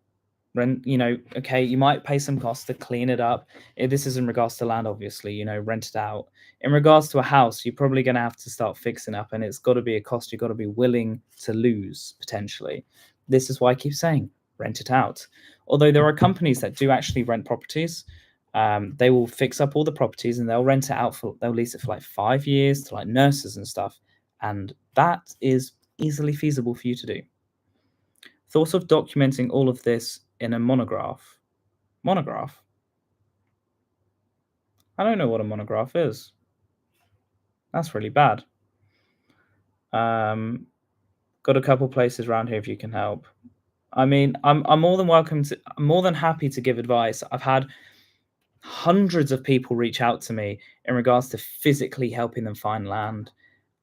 Rent, you know, okay, you might pay some costs to clean it up. This is in regards to land, obviously, you know, rent it out. In regards to a house, you're probably going to have to start fixing up, and it's got to be a cost you've got to be willing to lose potentially. This is why I keep saying rent it out. Although there are companies that do actually rent properties. They will fix up all the properties and they'll rent it out they'll lease it for like 5 years to like nurses and stuff. And that is easily feasible for you to do. Thought of documenting all of this in a monograph. Monograph? I don't know what a monograph is. That's really bad. Got a couple places around here if you can help. I mean, I'm more than happy to give advice. I've had hundreds of people reach out to me in regards to physically helping them find land,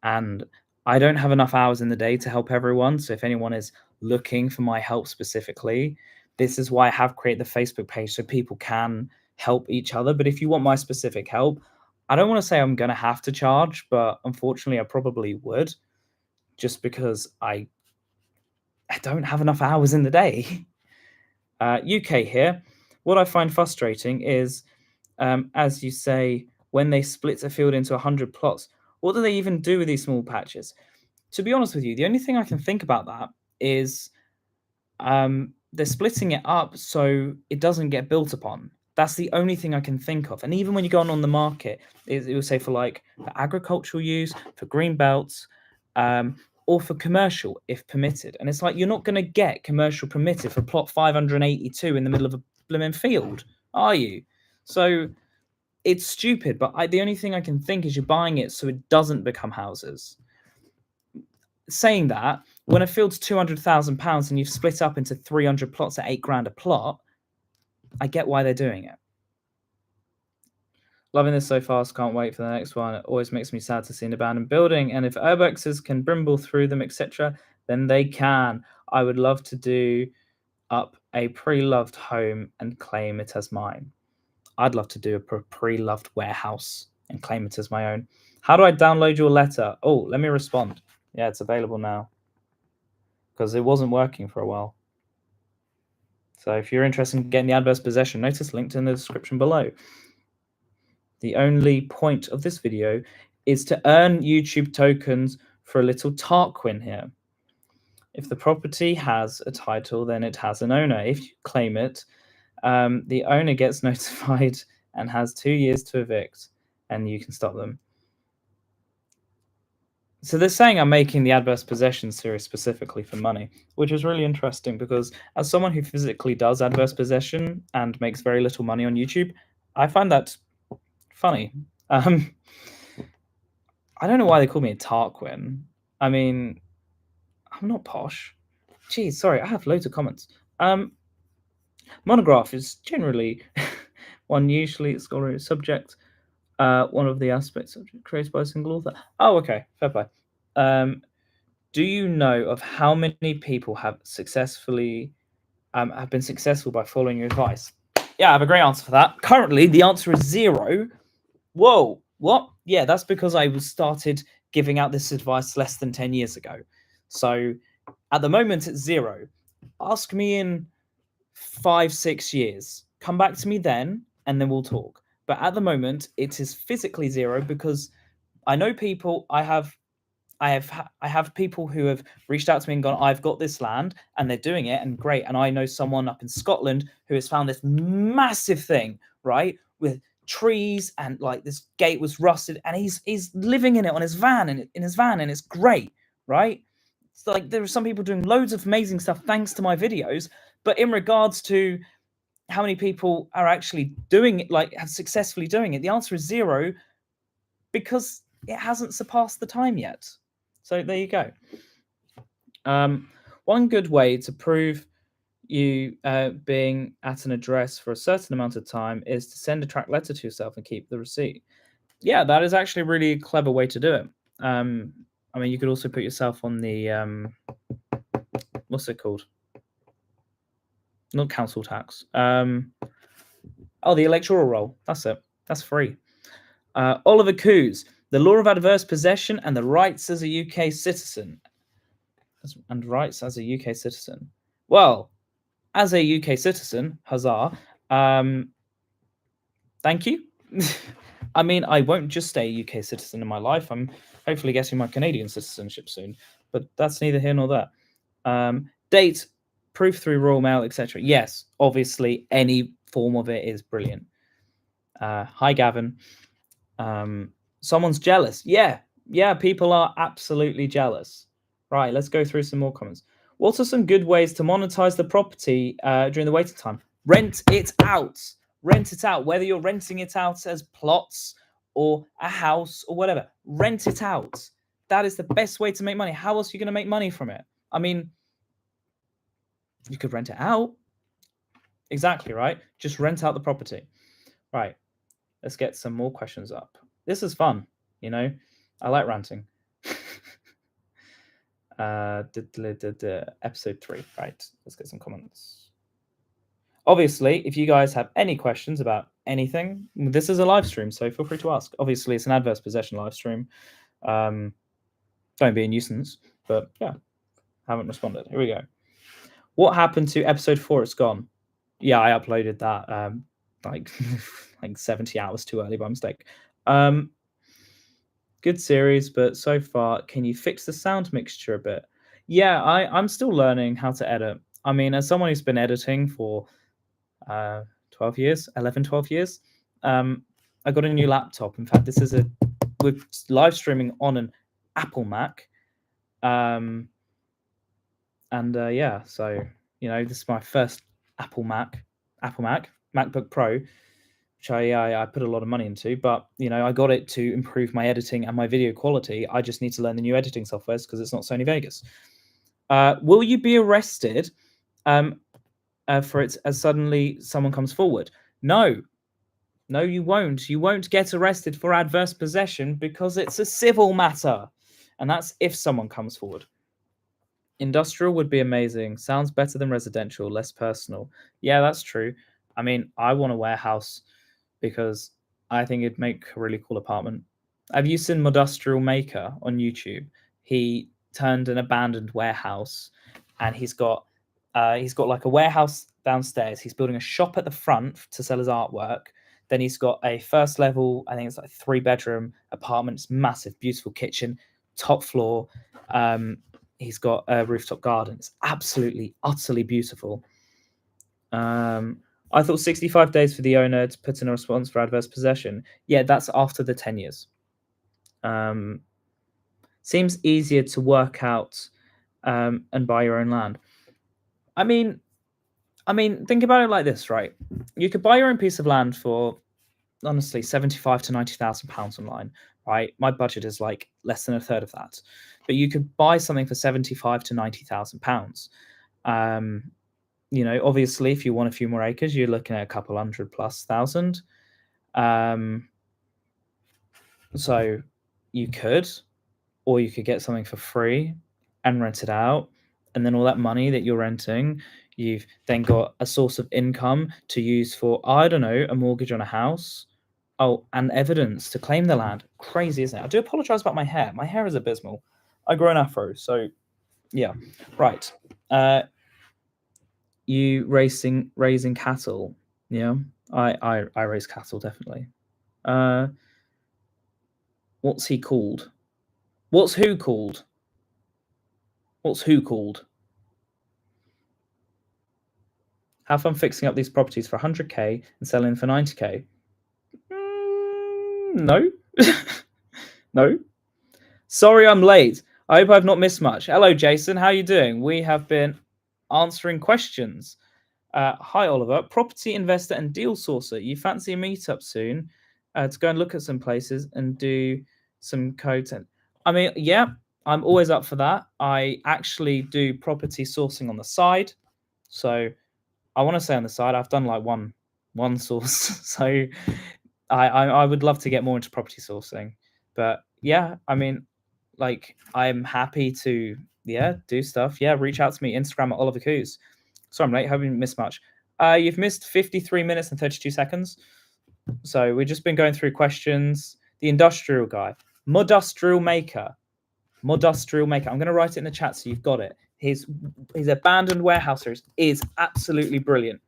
and I don't have enough hours in the day to help everyone. So if anyone is looking for my help specifically, this is why I have created the Facebook page so people can help each other. But if you want my specific help, I don't want to say I'm going to have to charge, but unfortunately I probably would, just because I don't have enough hours in the day. UK here. What I find frustrating is, as you say, when they split a field into 100 plots, what do they even do with these small patches? To be honest with you, the only thing I can think about that is they're splitting it up so it doesn't get built upon. That's the only thing I can think of. And even when you go on the market, it will say for agricultural use, for green belts, or for commercial if permitted. And it's like, you're not going to get commercial permitted for plot 582 in the middle of a blooming field, are you? So it's stupid. But the only thing I can think is you're buying it so it doesn't become houses. Saying that, when a field's £200,000 and you've split up into 300 plots at £8,000 a plot, I get why they're doing it. Loving this so fast, can't wait for the next one. It always makes me sad to see an abandoned building, and if urbexes can brimble through them, etc., then they can. I would love to do up a pre-loved home and claim it as mine. I'd love to do a pre-loved warehouse and claim it as my own. How do I download your letter? Oh, let me respond. Yeah, it's available now, because it wasn't working for a while. So if you're interested in getting the adverse possession notice, linked in the description below. The only point of this video is to earn YouTube tokens for a little Tarquin here. If the property has a title, then it has an owner. If you claim it, the owner gets notified and has 2 years to evict, and you can stop them. So they're saying I'm making the adverse possession series specifically for money, which is really interesting, because as someone who physically does adverse possession and makes very little money on YouTube, I find that funny. I don't know why they call me a Tarquin. I mean, I'm not posh. Geez, sorry, I have loads of comments. Monograph is generally one usually scholarly subject. One of the aspects created by a single author. Oh, okay, fair play. Do you know of how many people have been successful by following your advice? Yeah, I have a great answer for that. Currently, the answer is 0. Whoa, what? Yeah, that's because I started giving out this advice less than 10 years ago. So at the moment, it's 0. Ask me in 5-6 years. Come back to me then, and then we'll talk. But at the moment, it is physically 0, because I know people. I have people who have reached out to me and gone, I've got this land, and they're doing it, and great. And I know someone up in Scotland who has found this massive thing, right, with trees, and this gate was rusted, and he's living in it on his van, and it's great, right? It's like there are some people doing loads of amazing stuff thanks to my videos, but in regards to how many people are actually doing it, have successfully doing it, the answer is 0, because it hasn't surpassed the time yet. So there you go. One good way to prove you being at an address for a certain amount of time is to send a track letter to yourself and keep the receipt. Yeah, that is actually a really clever way to do it. I mean, you could also put yourself on the what's it called? Not council tax. The electoral roll. That's it. That's free. Oliver Kuiz, the law of adverse possession and the rights as a UK citizen. Well, as a UK citizen, huzzah. Thank you. I mean, I won't just stay a UK citizen in my life. I'm hopefully getting my Canadian citizenship soon, but that's neither here nor there. Date, proof through Royal Mail, etc. Yes, obviously, any form of it is brilliant. Hi, Gavin. Someone's jealous. Yeah, people are absolutely jealous. Right, let's go through some more comments. What are some good ways to monetize the property during the waiting time? Rent it out. Rent it out. Whether you're renting it out as plots or a house or whatever, rent it out. That is the best way to make money. How else are you going to make money from it? I mean, you could rent it out. Exactly, right? Just rent out the property. Right. Let's get some more questions up. This is fun, you know. I like ranting. Episode 3. Right. Let's get some comments. Obviously, if you guys have any questions about anything, this is a live stream, so feel free to ask. Obviously, it's an adverse possession live stream. Don't be a nuisance, but yeah, haven't responded. Here we go. What happened to episode 4? It's gone. Yeah, I uploaded that like like 70 hours too early by mistake. Good series, but so far, can you fix the sound mixture a bit? Yeah, I'm still learning how to edit. I mean, as someone who's been editing for 12 years, 11, 12 years, I got a new laptop. In fact, we're live streaming on an Apple Mac. And yeah, so, this is my first MacBook Pro, which I put a lot of money into, but I got it to improve my editing and my video quality. I just need to learn the new editing softwares because it's not Sony Vegas. Will you be arrested for it as suddenly someone comes forward? No, you won't. You won't get arrested for adverse possession because it's a civil matter, and that's if someone comes forward. Industrial would be amazing. Sounds better than residential, less personal. Yeah, that's true. I mean, I want a warehouse because I think it'd make a really cool apartment. Have you seen Modustrial Maker on YouTube? He turned an abandoned warehouse, and he's got like a warehouse downstairs. He's building a shop at the front to sell his artwork. Then he's got a first level, I think it's like 3-bedroom apartment. It's massive, beautiful kitchen, top floor. He's got a rooftop garden. It's absolutely, utterly beautiful. I thought 65 days for the owner to put in a response for adverse possession. Yeah, that's after the 10 years. Seems easier to work out and buy your own land. I mean, think about it like this, right? You could buy your own piece of land for, honestly, 75 to 90,000 pounds online, right? My budget is like less than a third of that, but you could buy something for 75 to 90,000 pounds. Obviously, if you want a few more acres, you're looking at a couple hundred plus thousand. So you could, or you could get something for free and rent it out, and then all that money that you're renting, you've then got a source of income to use for, I don't know, a mortgage on a house. Oh, and evidence to claim the land. Crazy, isn't it? I do apologize about my hair. My hair is abysmal. I grow an afro, so yeah. Right. You raising cattle. Yeah. I raise cattle, definitely. What's he called? What's who called? What's who called? Have fun fixing up these properties for 100k and selling for 90k. No. No. Sorry I'm late. I hope I've not missed much. Hello, Jason. How are you doing? We have been answering questions. Hi, Oliver. Property investor and deal sourcer. You fancy a meetup soon to go and look at some places and do some content? I mean, yeah, I'm always up for that. I actually do property sourcing on the side. So I want to say on the side, I've done like one source. So I would love to get more into property sourcing. But yeah, I mean, like, I'm happy to do stuff. Yeah, reach out to me, Instagram at Oliver Kuiz. Sorry I'm late, haven't missed much. You've missed 53 minutes and 32 seconds. So we've just been going through questions. The industrial guy, Modustrial Maker. I'm going to write it in the chat so you've got it. His abandoned warehouse is absolutely brilliant.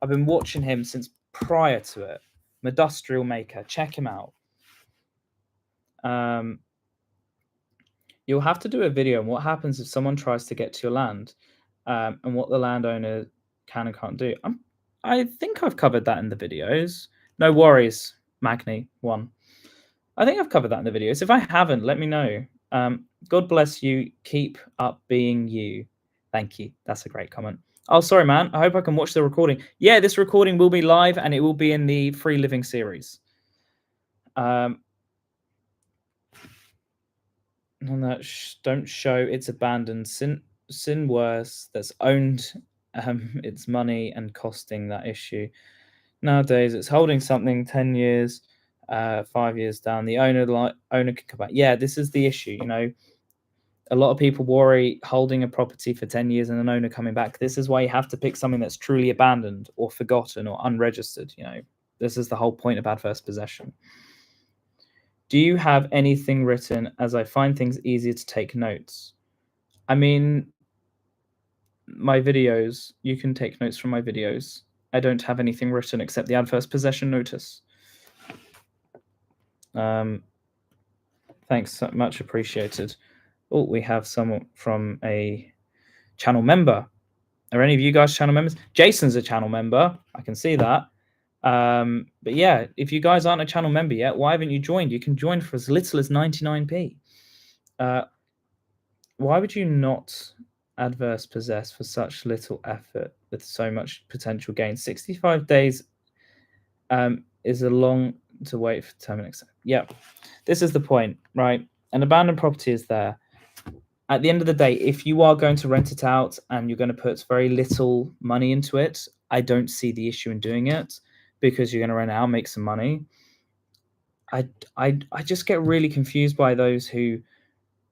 I've been watching him since prior to it. Modustrial Maker, check him out. You'll have to do a video on what happens if someone tries to get to your land, and what the landowner can and can't do. I think I've covered that in the videos. No worries, Magni1. I think I've covered that in the videos. If I haven't, let me know. God bless you. Keep up being you. Thank you. That's a great comment. Oh, sorry, man. I hope I can watch the recording. Yeah, this recording will be live, and it will be in the Free Living series. And that don't show it's abandoned. Sin worse. That's owned its money and costing that issue. Nowadays, it's holding something 10 years, 5 years down. The owner can come back. Yeah, this is the issue. A lot of people worry holding a property for 10 years and an owner coming back. This is why you have to pick something that's truly abandoned or forgotten or unregistered. This is the whole point of adverse possession. Do you have anything written, as I find things easier to take notes? I mean, my videos, you can take notes from my videos. I don't have anything written except the adverse possession notice. Thanks, so much appreciated. Oh, we have someone from a channel member. Are any of you guys channel members? Jason's a channel member. I can see that. But yeah, if you guys aren't a channel member yet, why haven't you joined? You can join for as little as 99p. Why would you not adverse possess for such little effort with so much potential gain? 65 days is a long to wait for termination. Yeah, this is the point, right? An abandoned property is there. At the end of the day, if you are going to rent it out and you're going to put very little money into it, I don't see the issue in doing it, because you're going to rent it out, make some money. I just get really confused by those who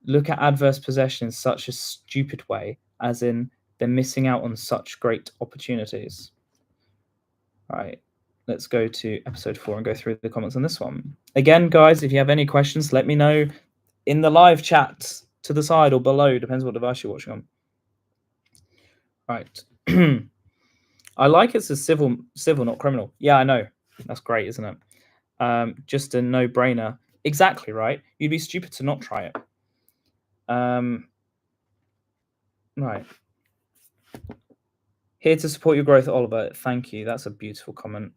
look at adverse possession in such a stupid way, as in they're missing out on such great opportunities. All right, let's go to episode 4 and go through the comments on this one. Again, guys, if you have any questions, let me know in the live chat to the side or below, depends what device you're watching on. Right. I like it's a civil, not criminal. Yeah, I know. That's great, isn't it? Just a no-brainer. Exactly, right? You'd be stupid to not try it. Right. Here to support your growth, Oliver. Thank you. That's a beautiful comment.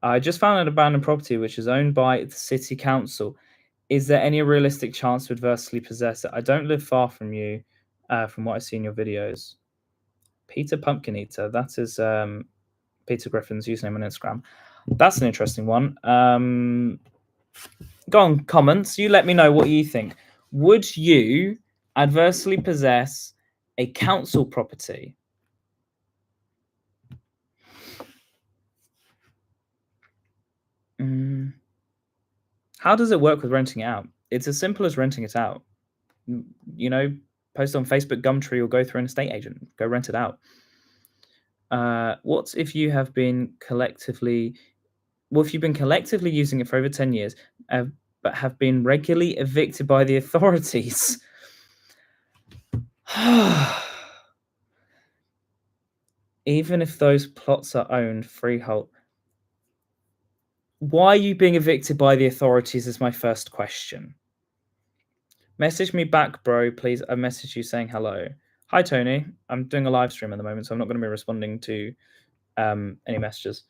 I just found an abandoned property which is owned by the city council. Is there any realistic chance to adversely possess it? I don't live far from you, from what I see in your videos. Peter Pumpkin Eater. That is Peter Griffin's username on Instagram. That's an interesting one. Go on, comments. You let me know what you think. Would you adversely possess a council property? How does it work with renting it out? It's as simple as renting it out. Post on Facebook, Gumtree, or go through an estate agent. Go rent it out. What if you have been collectively... Well, if you've been collectively using it for over 10 years, but have been regularly evicted by the authorities? Even if those plots are owned freehold. Why are you being evicted by the authorities is my first question. Message me back, bro, please. I messaged you saying hello. Hi, Tony. I'm doing a live stream at the moment, so I'm not going to be responding to any messages.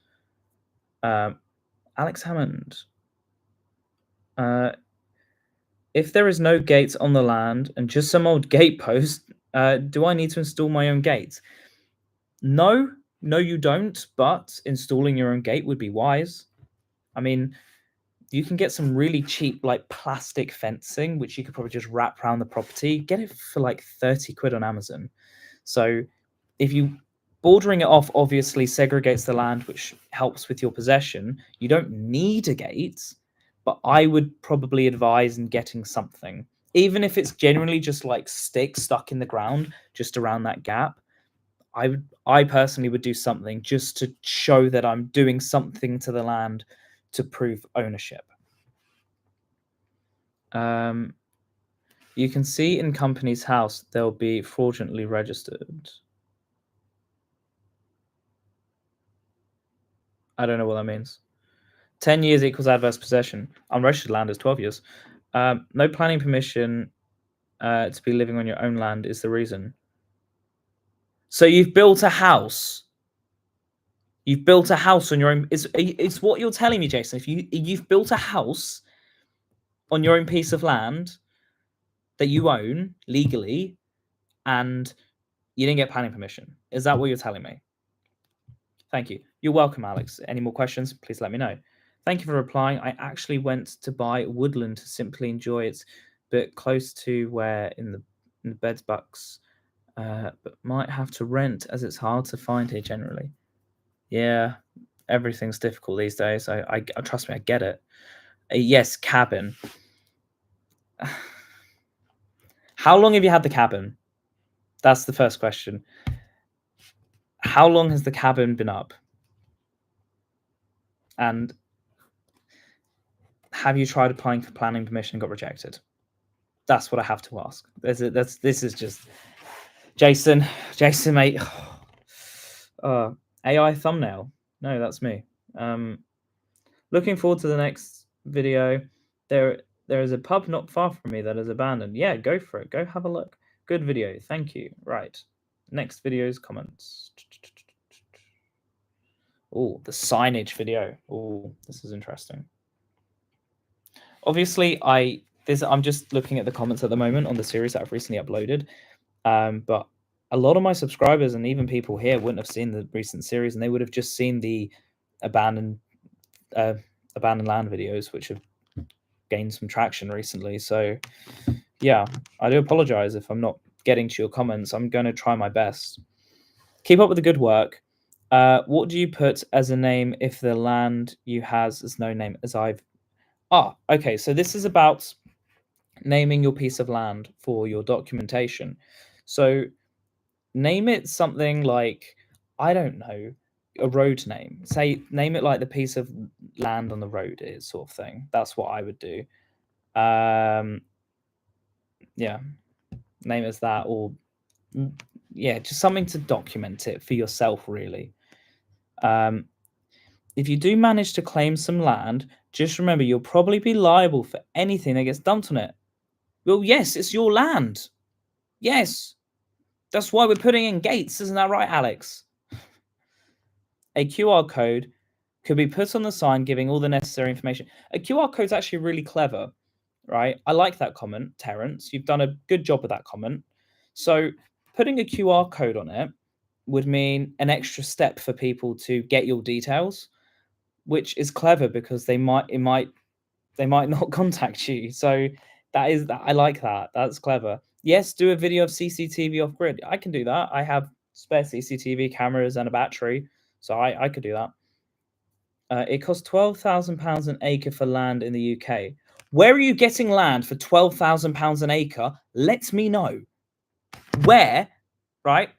Alex Hammond. If there is no gates on the land and just some old gate post, do I need to install my own gates? No, you don't, but installing your own gate would be wise. I mean, you can get some really cheap, like, plastic fencing, which you could probably just wrap around the property. Get it for like 30 quid on Amazon. So if you... Bordering it off obviously segregates the land, which helps with your possession. You don't need a gate, but I would probably advise in getting something, even if it's generally just like sticks stuck in the ground just around that gap. I personally would do something just to show that I'm doing something to the land to prove ownership. You can see in company's house they'll be fraudulently registered. I don't know what that means. 10 years equals adverse possession. Unregistered land is 12 years. No planning permission to be living on your own land is the reason. So you've built a house. You've built a house on your own. It's what you're telling me, Jason. If you've built a house on your own piece of land that you own legally, and you didn't get planning permission. Is that what you're telling me? Thank you. You're welcome, Alex. Any more questions, please let me know. Thank you for replying. I actually went to buy woodland to simply enjoy it, but close to where in the beds bucks, but might have to rent as it's hard to find here generally. Yeah, everything's difficult these days. I trust me, I get it. Yes, cabin. How long have you had the cabin? That's the first question. How long has the cabin been up? And have you tried applying for planning permission and got rejected? That's what I have to ask. This is just Jason, mate. AI thumbnail. No, that's me. Looking forward to the next video. There is a pub not far from me that is abandoned. Yeah, go for it. Go have a look. Good video. Thank you. Right. Next video's comments. Oh, the signage video. Oh, this is interesting. Obviously, I'm just looking at the comments at the moment on the series that I've recently uploaded. But a lot of my subscribers and even people here wouldn't have seen the recent series, and they would have just seen the abandoned land videos, which have gained some traction recently. So yeah, I do apologize if I'm not getting to your comments. I'm going to try my best. Keep up with the good work. What do you put as a name if the land you has is no name? Okay, so this is about naming your piece of land for your documentation. So name it something like, I don't know, a road name. Say, name it like the piece of land on the road is, sort of thing. That's what I would do. Yeah, name it as that, or yeah, just something to document it for yourself, really. If you do manage to claim some land, just remember you'll probably be liable for anything that gets dumped on it. Well, yes, it's your land. Yes. That's why we're putting in gates. Isn't that right, Alex? A QR code could be put on the sign giving all the necessary information. A QR code is actually really clever, right? I like that comment, Terence. You've done a good job with that comment. So putting a QR code on it would mean an extra step for people to get your details, which is clever because they might not contact you. So I like that. That's clever. Yes, do a video of CCTV off grid. I can do that. I have spare CCTV cameras and a battery, so I could do that. It costs £12,000 an acre for land in the UK. Where are you getting land for £12,000 an acre? Let me know. Where? Right?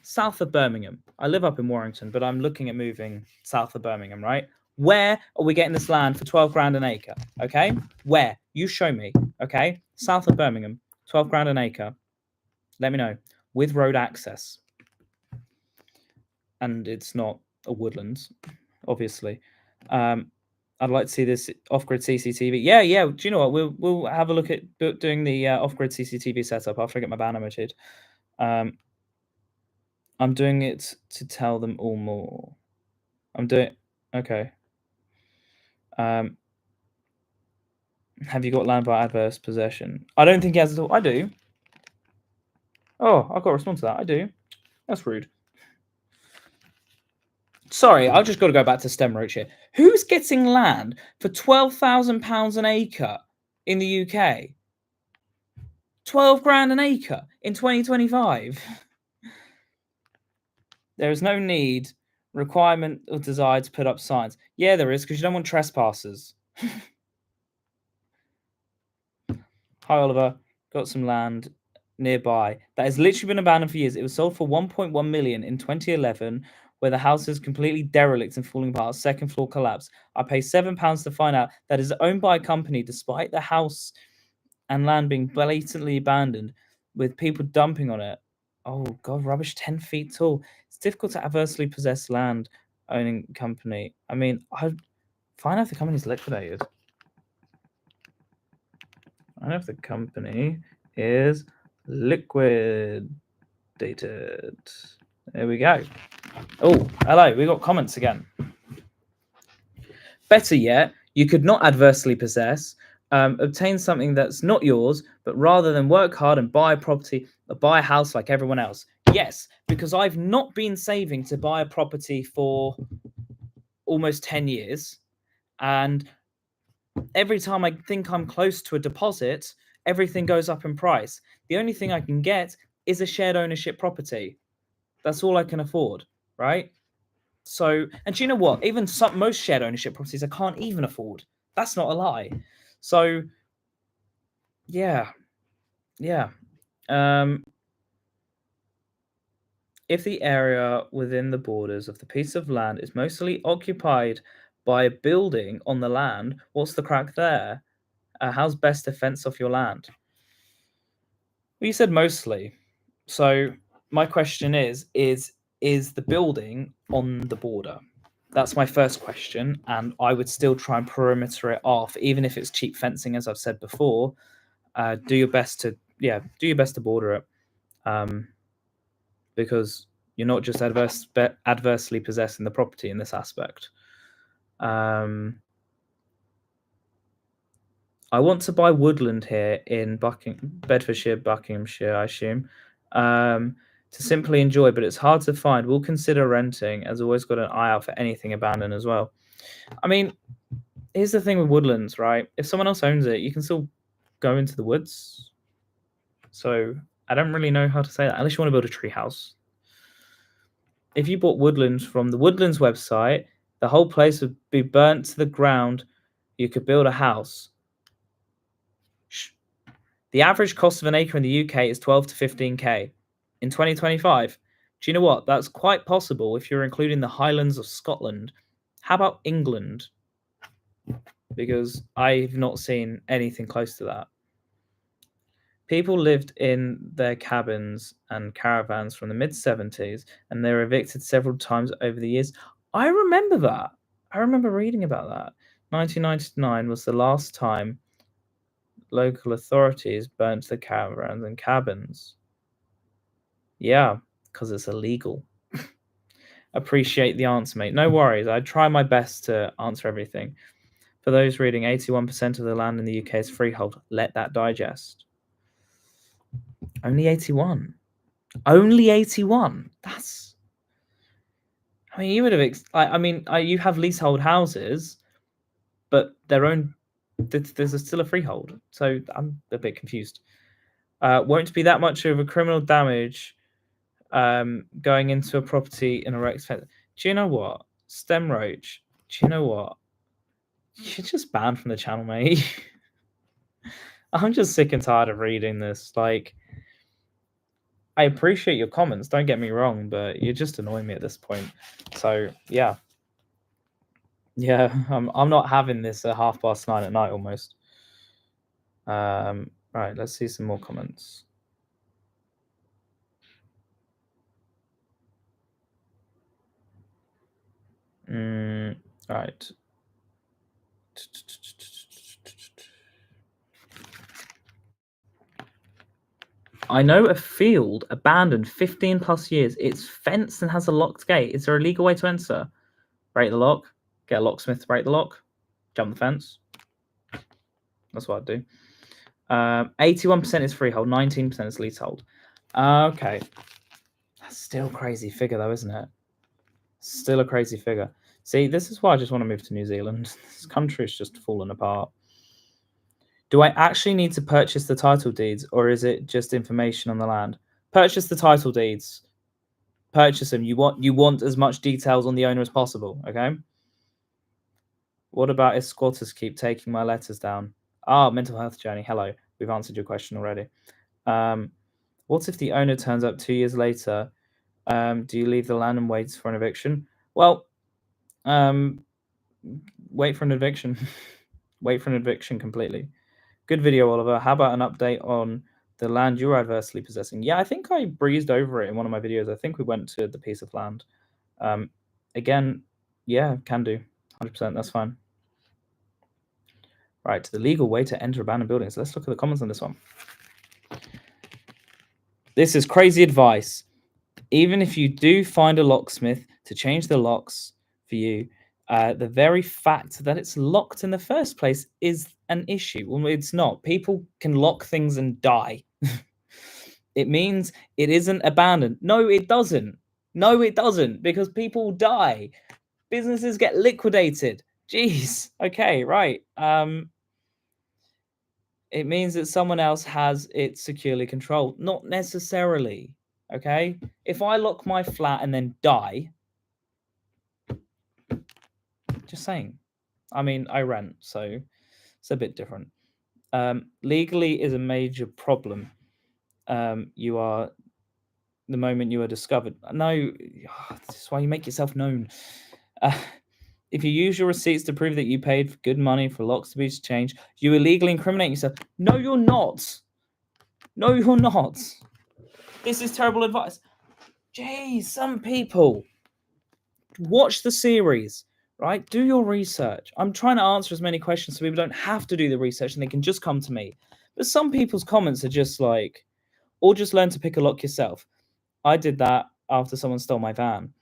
South of Birmingham. I live up in Warrington, but I'm looking at moving south of Birmingham, right? Where are we getting this land for 12 grand an acre? Okay? Where? You show me. Okay? South of Birmingham, 12 grand an acre. Let me know. With road access. And it's not a woodlands, obviously. I'd like to see this off-grid CCTV. Yeah. Do you know what? We'll have a look at doing the off-grid CCTV setup after I get my ban omitted. I'm doing it to tell them all more. Okay. Have you got land by adverse possession? I don't think he has at all. I do. Oh, I've got to respond to that. I do. That's rude. Sorry, I've just got to go back to STEM Roach here. Who's getting land for £12,000 an acre in the UK? 12 grand an acre in 2025. There is no need, requirement, or desire to put up signs. Yeah, there is, because you don't want trespassers. Hi, Oliver. Got some land nearby that has literally been abandoned for years. It was sold for 1.1 million in 2011, where the house is completely derelict and falling apart. Second floor collapse. I pay £7 to find out that is owned by a company, despite the house and land being blatantly abandoned, with people dumping on it. Oh God, rubbish 10 feet tall. It's difficult to adversely possess land owning company. I mean, I'd find out if the company's liquidated. I don't know if the company is liquidated. There we go. Oh, hello. We got comments again. Better yet, you could not adversely possess, obtain something that's not yours, but rather than work hard and buy a property or buy a house like everyone else. Yes, because I've not been saving to buy a property for almost 10 years. And every time I think I'm close to a deposit, everything goes up in price. The only thing I can get is a shared ownership property. That's all I can afford, right? So, and do you know what? Even most shared ownership properties I can't even afford. That's not a lie. So, yeah. If the area within the borders of the piece of land is mostly occupied by a building on the land, what's the crack there? How's best to fence off your land? Well, you said mostly. So my question is the building on the border? That's my first question, and I would still try and perimeter it off, even if it's cheap fencing, as I've said before. Do your best to border it, because you're not just adversely possessing the property in this aspect. I want to buy woodland here in Bedfordshire, Buckinghamshire, I assume, to simply enjoy, but it's hard to find. We'll consider renting, as always got an eye out for anything abandoned as well. I mean, here's the thing with woodlands, right? If someone else owns it, you can still go into the woods. So I don't really know how to say that, unless you want to build a tree house. If you bought woodlands from the Woodlands website, the whole place would be burnt to the ground. You could build a house. The average cost of an acre in the UK is 12 to 15k. In 2025, do you know what? That's quite possible if you're including the Highlands of Scotland. How about England? Because I've not seen anything close to that. People lived in their cabins and caravans from the mid-70s, and they were evicted several times over the years. I remember that. I remember reading about that. 1999 was the last time local authorities burnt the caravans and cabins. Yeah, because it's illegal. Appreciate the answer, mate. No worries. I try my best to answer everything. For those reading, 81% of the land in the UK is freehold. Let that digest. Only 81. Only 81. That's. I mean, you would have. You have leasehold houses, but their own. There's still a freehold. So I'm a bit confused. Won't be that much of a criminal damage going into a property in a Rex fence. Do you know what? Stem Roach, do you know what? You're just banned from the channel, mate. I'm just sick and tired of reading this. Like, I appreciate your comments, don't get me wrong, but you're just annoying me at this point. So, yeah. Yeah, I'm not having this at 9:30 at night almost. Right, let's see some more comments. Right. I know a field abandoned 15 plus years. It's fenced and has a locked gate. Is there a legal way to enter? Break the lock. Get a locksmith to break the lock. Jump the fence. That's what I'd do. 81% is freehold. 19% is leasehold. Okay. That's still a crazy figure, though, isn't it? Still a crazy figure. See, this is why I just want to move to New Zealand. This country is just falling apart. Do I actually need to purchase the title deeds, or is it just information on the land? Purchase the title deeds. Purchase them. You want as much details on the owner as possible, okay? What about if squatters keep taking my letters down? Mental health journey. Hello. We've answered your question already. What if the owner turns up 2 years later? Do you leave the land and wait for an eviction? Well, wait for an eviction. Wait for an eviction completely. Good video, Oliver. How about an update on the land you're adversely possessing? Yeah, I think I breezed over it in one of my videos. I think we went to the piece of land. Again, yeah, can do. 100%, that's fine. Right, to the legal way to enter abandoned buildings. Let's look at the comments on this one. This is crazy advice. Even if you do find a locksmith to change the locks for you, the very fact that it's locked in the first place is an issue. Well, it's not. People can lock things and die. It means it isn't abandoned. No, it doesn't. No, it doesn't, because people die. Businesses get liquidated. Jeez. Okay, right. It means that someone else has it securely controlled. Not necessarily. Okay? If I lock my flat and then die, just saying. I mean, I rent, so it's a bit different. Legally is a major problem. you are the moment you are discovered. No, this is why you make yourself known. If you use your receipts to prove that you paid for good money for locks to be changed, you illegally incriminate yourself. No, you're not. No, you're not. This is terrible advice. Jeez, some people watch the series, right? Do your research. I'm trying to answer as many questions so people don't have to do the research and they can just come to me. But some people's comments are just like, or just learn to pick a lock yourself. I did that after someone stole my van.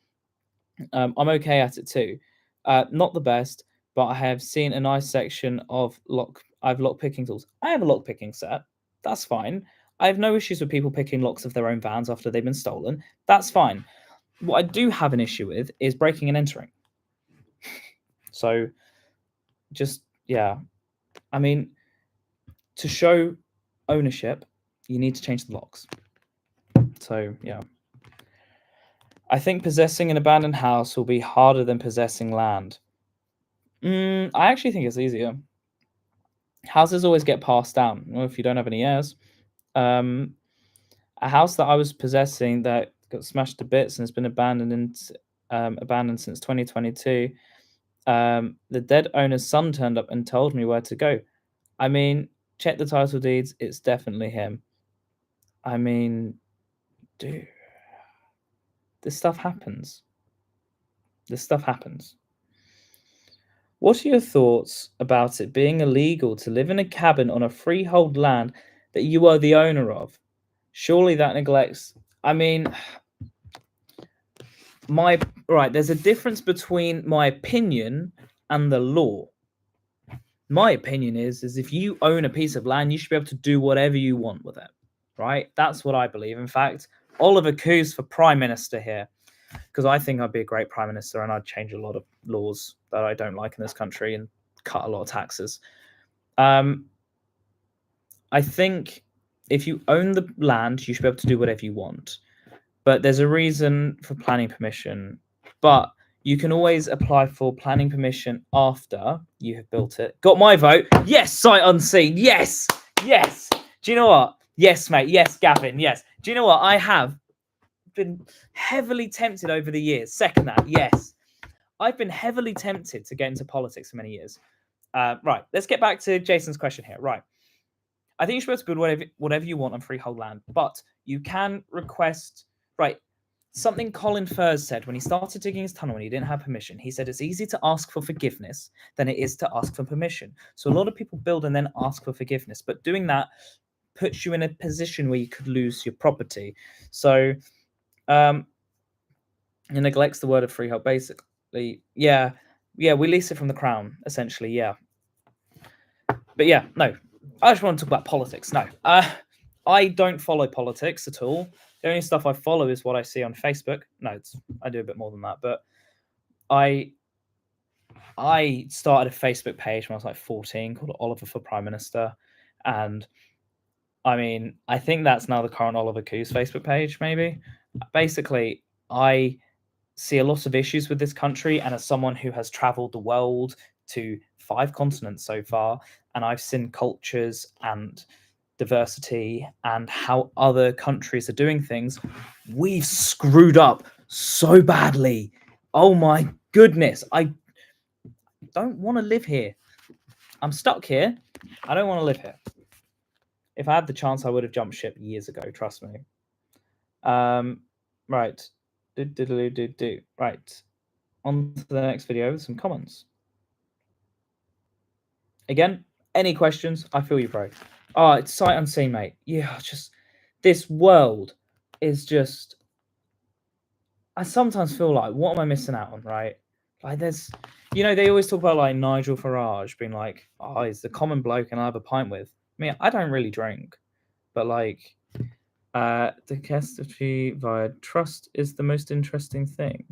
I'm okay at it too. Not the best, but I have seen a nice section of lock picking tools. I have a lock picking set. That's fine. I have no issues with people picking locks of their own vans after they've been stolen. That's fine. What I do have an issue with is breaking and entering. So just, yeah. I mean, to show ownership, you need to change the locks. So, yeah. I think possessing an abandoned house will be harder than possessing land. I actually think it's easier. Houses always get passed down. Well, if you don't have any heirs. A house that I was possessing that got smashed to bits and has been abandoned since 2022. The dead owner's son turned up and told me where to go. I mean, check the title deeds. It's definitely him. I mean, dude, this stuff happens. This stuff happens. What are your thoughts about it being illegal to live in a cabin on a freehold land that you are the owner of? Surely that neglects. I mean, there's a difference between my opinion and the law. My opinion is if you own a piece of land, you should be able to do whatever you want with it, right? That's what I believe. In fact, Oliver Kuiz for Prime Minister here, because I think I'd be a great Prime Minister and I'd change a lot of laws that I don't like in this country and cut a lot of taxes. I think if you own the land, you should be able to do whatever you want. But there's a reason for planning permission. But you can always apply for planning permission after you have built it. Got my vote. Yes, sight unseen. Yes. Yes. Do you know what? Yes, mate. Yes, Gavin. Yes. Do you know what? I have been heavily tempted over the years. Second that. Yes. I've been heavily tempted to get into politics for many years. Right. Let's get back to Jason's question here. Right. I think you should be able to build whatever you want on freehold land, but you can request, right, something Colin Furze said when he started digging his tunnel and he didn't have permission. He said it's easier to ask for forgiveness than it is to ask for permission. So a lot of people build and then ask for forgiveness, but doing that puts you in a position where you could lose your property. So it neglects the word of freehold, basically. Yeah, we lease it from the crown, essentially, yeah. But yeah, no. I just want to talk about politics. No, I don't follow politics at all. The only stuff I follow is what I see on Facebook. No, I do a bit more than that. But I started a Facebook page when I was like 14 called Oliver for Prime Minister. And I mean, I think that's now the current Oliver Kuiz Facebook page, maybe. Basically, I see a lot of issues with this country. And as someone who has traveled the world to 5 continents so far, and I've seen cultures and diversity and how other countries are doing things, we've screwed up so badly. Oh my goodness. I don't want to live here. I'm stuck here. I don't want to live here. If I had the chance, I would have jumped ship years ago, trust me. Right. Right. On to the next video with some comments. Again, any questions? I feel you, bro. Oh, it's sight unseen, mate. Yeah, just this world is just. I sometimes feel like, what am I missing out on, right? Like, there's, they always talk about like Nigel Farage being like, oh, he's the common bloke and I have a pint with. I mean, I don't really drink, but like, the custody via trust is the most interesting thing.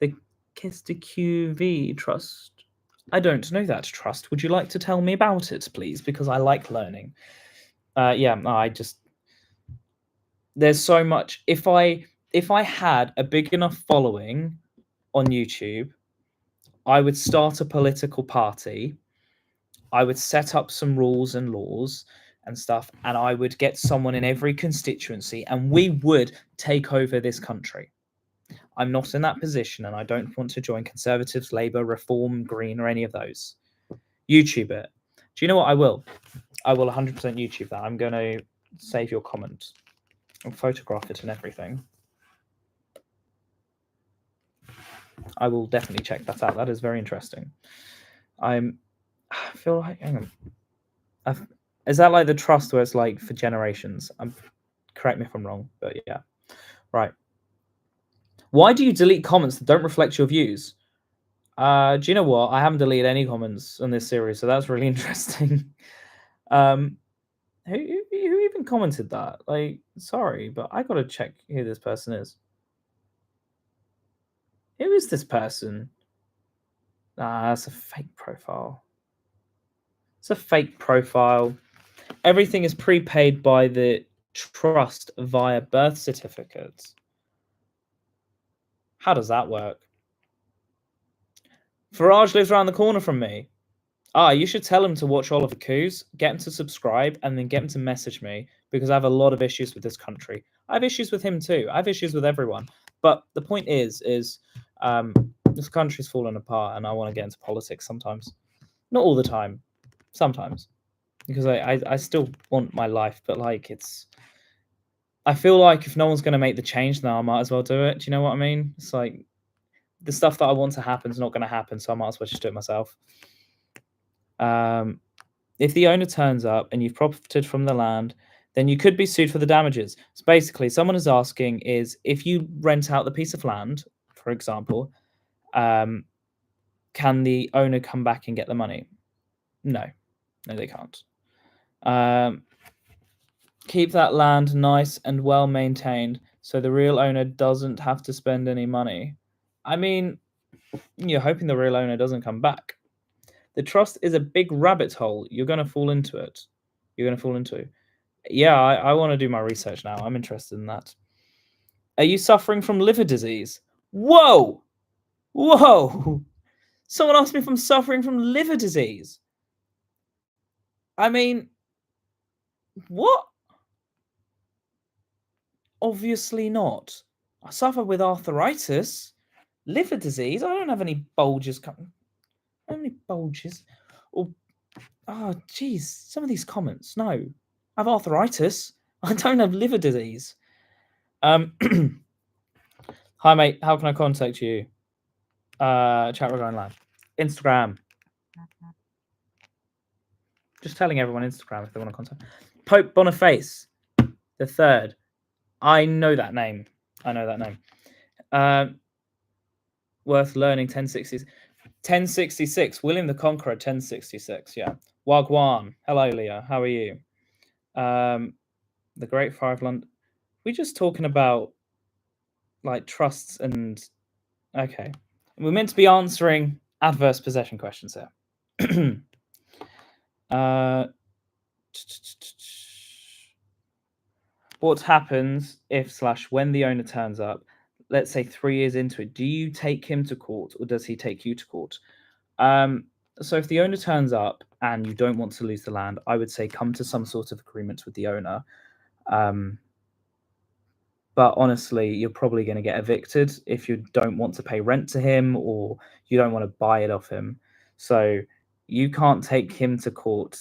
The QV trust. I don't know that trust. Would you like to tell me about it, please? Because I like learning. There's so much. If I had a big enough following on YouTube, I would start a political party. I would set up some rules and laws, and stuff, and I would get someone in every constituency, and we would take over this country. I'm not in that position, and I don't want to join Conservatives, Labour, Reform, Green, or any of those. YouTube it. Do you know what I will? I will 100% YouTube that. I'm going to save your comment and photograph it and everything. I will definitely check that out. That is very interesting. I feel like, hang on. Is that like the trust where it's like for generations? Correct me if I'm wrong, but yeah. Right. Why do you delete comments that don't reflect your views? Do you know what? I haven't deleted any comments on this series, so that's really interesting. Who even commented that? Like, sorry, but I gotta check who this person is. Who is this person? That's a fake profile. It's a fake profile. Everything is prepaid by the trust via birth certificates. How does that work? Farage lives around the corner from me. You should tell him to watch Oliver Kuiz, get him to subscribe, and then get him to message me, because I have a lot of issues with this country. I have issues with him too. I have issues with everyone. But the point is this country's falling apart, and I want to get into politics sometimes. Not all the time. Sometimes. Because I still want my life, but like I feel like if no one's going to make the change now, I might as well do it. Do you know what I mean? It's like the stuff that I want to happen is not going to happen, so I might as well just do it myself. If the owner turns up and you've profited from the land, then you could be sued for the damages. So basically, someone is asking is if you rent out the piece of land, for example, can the owner come back and get the money? No, they can't. Keep that land nice and well maintained so the real owner doesn't have to spend any money. I mean, you're hoping the real owner doesn't come back. The trust is a big rabbit hole. You're going to fall into it. Yeah, I want to do my research now. I'm interested in that. Are you suffering from liver disease? Whoa! Someone asked me if I'm suffering from liver disease. I mean, what? Obviously not. I suffer with arthritis. Liver disease? I don't have any bulges coming. How many bulges? Oh, geez. Some of these comments. No. I have arthritis. I don't have liver disease. Hi, mate. How can I contact you? Chat regarding live. Instagram. Just telling everyone Instagram if they want to contact. Pope Boniface the Third. I know that name. Worth learning. 1066. William the Conqueror. 1066. Yeah. Wagwan. Hello, Leah. How are you? The Great Fire of London. We're just talking about like trusts and okay. We're meant to be answering adverse possession questions here. What happens if / when the owner turns up, let's say 3 years into it, do you take him to court or does he take you to court? So if the owner turns up and you don't want to lose the land, I would say come to some sort of agreement with the owner. But honestly, you're probably going to get evicted if you don't want to pay rent to him or you don't want to buy it off him. So you can't take him to court.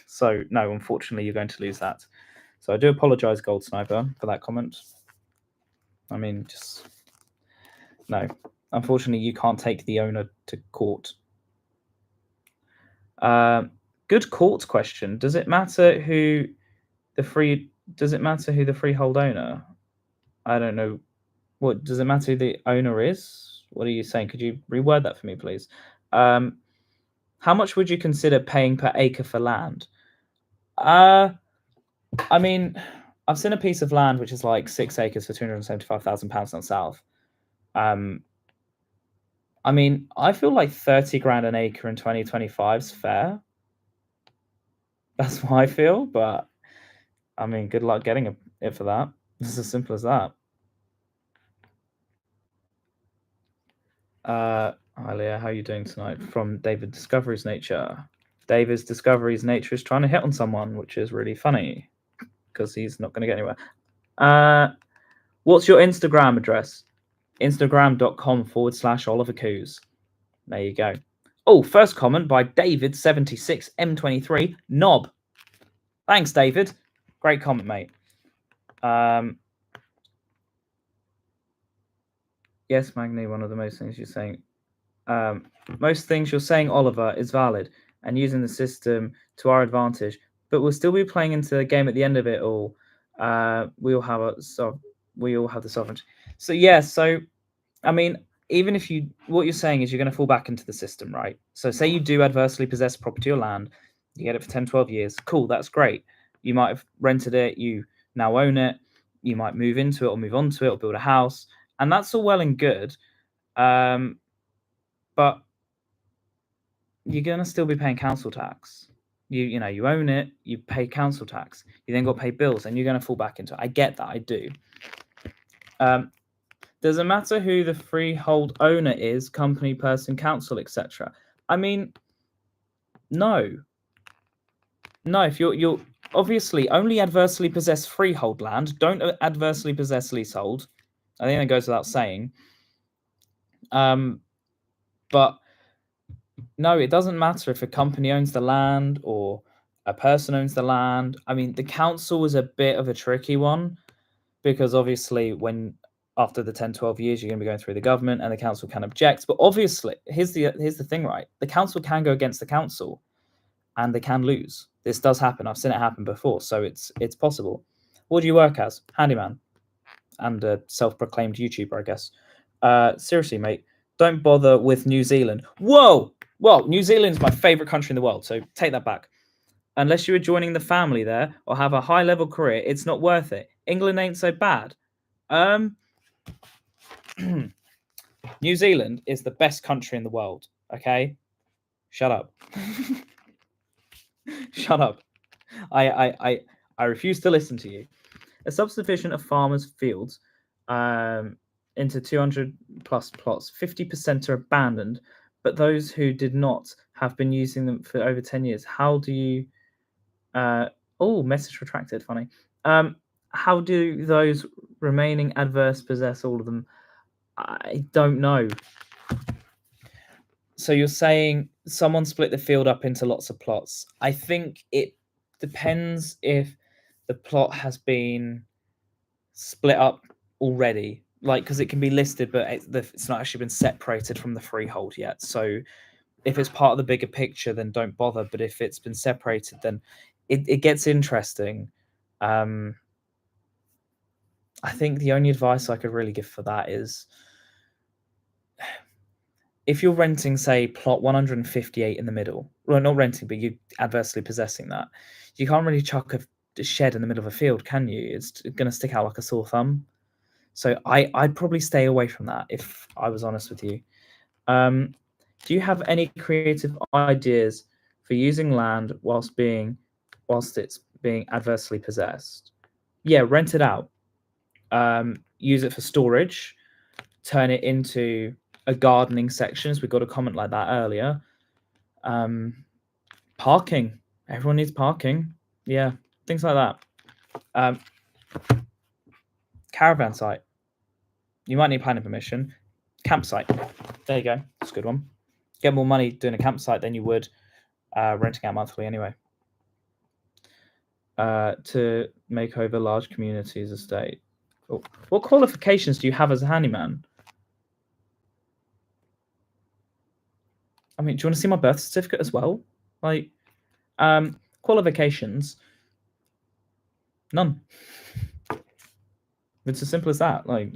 So no, unfortunately, you're going to lose that. So I do apologize, Gold Sniper, for that comment. I mean, just no. Unfortunately, you can't take the owner to court. Good court question. Does it matter who the freehold owner? I don't know. What does it matter who the owner is? What are you saying? Could you reword that for me, please? How much would you consider paying per acre for land? I mean, I've seen a piece of land which is like 6 acres for £275,000 down south. I mean, I feel like 30 grand an acre in 2025 is fair. That's what I feel, but I mean, good luck getting it for that. It's as simple as that. Hi Leah, how are you doing tonight? From David Discoveries Nature. David's discoveries nature is trying to hit on someone, which is really funny because he's not going to get anywhere. What's your Instagram address? Instagram.com/Oliver Kuiz. There you go. Oh, first comment by David76M23 Knob. Thanks, David. Great comment, mate. Yes, Magni, one of the most things you're saying. Most things you're saying, Oliver, is valid and using the system to our advantage, but we'll still be playing into the game at the end of it all. We all have the sovereignty. So yeah, so I mean, even if what you're saying is you're going to fall back into the system, right? So say you do adversely possess property or land, you get it for 10, 12 years. Cool, that's great. You might have rented it, you now own it, you might move into it or move onto it or build a house, and that's all well and good. But you're going to still be paying council tax. You own it, you pay council tax. You then got to pay bills, and you're going to fall back into it. I get that, I do. Does it matter who the freehold owner is, company, person, council, etc.? I mean, no. No, if you're obviously only adversely possess freehold land, don't adversely possess leasehold. I think that goes without saying. But no, it doesn't matter if a company owns the land or a person owns the land. I mean, the council is a bit of a tricky one because obviously after the 10, 12 years, you're going to be going through the government and the council can object. But obviously, here's the thing, right? The council can go against the council and they can lose. This does happen. I've seen it happen before. So it's possible. What do you work as? Handyman and a self-proclaimed YouTuber, I guess. Seriously, mate, don't bother with New Zealand. Whoa! Well, New Zealand's my favorite country in the world, so take that back. Unless you were joining the family there or have a high-level career, it's not worth it. England ain't so bad. New Zealand is the best country in the world, okay? Shut up. Shut up. I refuse to listen to you. A subdivision of farmers' fields into 200 plus plots, 50% are abandoned, but those who did not have been using them for over 10 years. How do you... message retracted, funny. How do those remaining adverse possess all of them? I don't know. So you're saying someone split the field up into lots of plots. I think it depends if the plot has been split up already, like, because it can be listed, but it's not actually been separated from the freehold yet. So if it's part of the bigger picture, then don't bother. But if it's been separated, then it gets interesting. I think the only advice I could really give for that is if you're renting, say, plot 158 in the middle, well, not renting, but you adversely possessing that, you can't really chuck a shed in the middle of a field, can you? It's going to stick out like a sore thumb. So I'd probably stay away from that if I was honest with you. Do you have any creative ideas for using land whilst it's being adversely possessed? Yeah, rent it out. Use it for storage. Turn it into a gardening section. We got a comment like that earlier. Parking. Everyone needs parking. Yeah, things like that. Caravan site. You might need planning permission. Campsite. There you go. That's a good one. Get more money doing a campsite than you would renting out monthly anyway. To make over large communities estate. Oh. What qualifications do you have as a handyman? I mean, do you want to see my birth certificate as well? Like, qualifications? None. It's as simple as that. Like,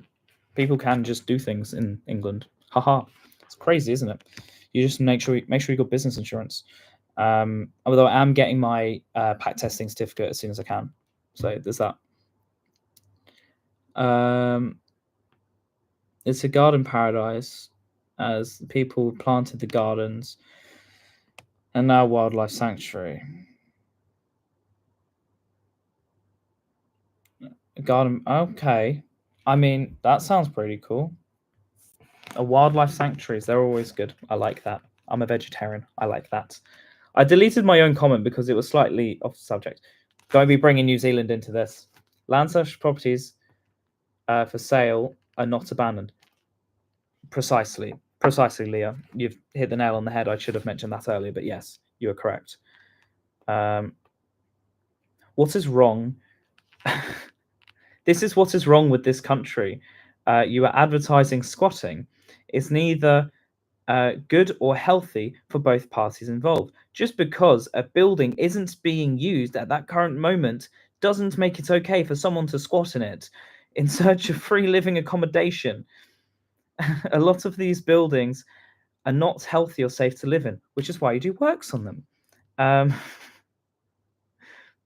people can just do things in England. Haha. It's crazy, isn't it? You just make sure you got business insurance. Although I am getting my pack testing certificate as soon as I can. So there's that. It's a garden paradise as people planted the gardens and now wildlife sanctuary. A garden, okay. I mean, that sounds pretty cool. A wildlife sanctuaries, they're always good. I like that. I'm a vegetarian. I like that. I deleted my own comment because it was slightly off subject. Don't be bringing New Zealand into this. Land search properties for sale are not abandoned. Precisely, Leah. You've hit the nail on the head. I should have mentioned that earlier, but yes, you are correct. What is wrong? This is what is wrong with this country. You are advertising squatting. It's neither good or healthy for both parties involved. Just because a building isn't being used at that current moment doesn't make it okay for someone to squat in it in search of free living accommodation. A lot of these buildings are not healthy or safe to live in, which is why you do works on them.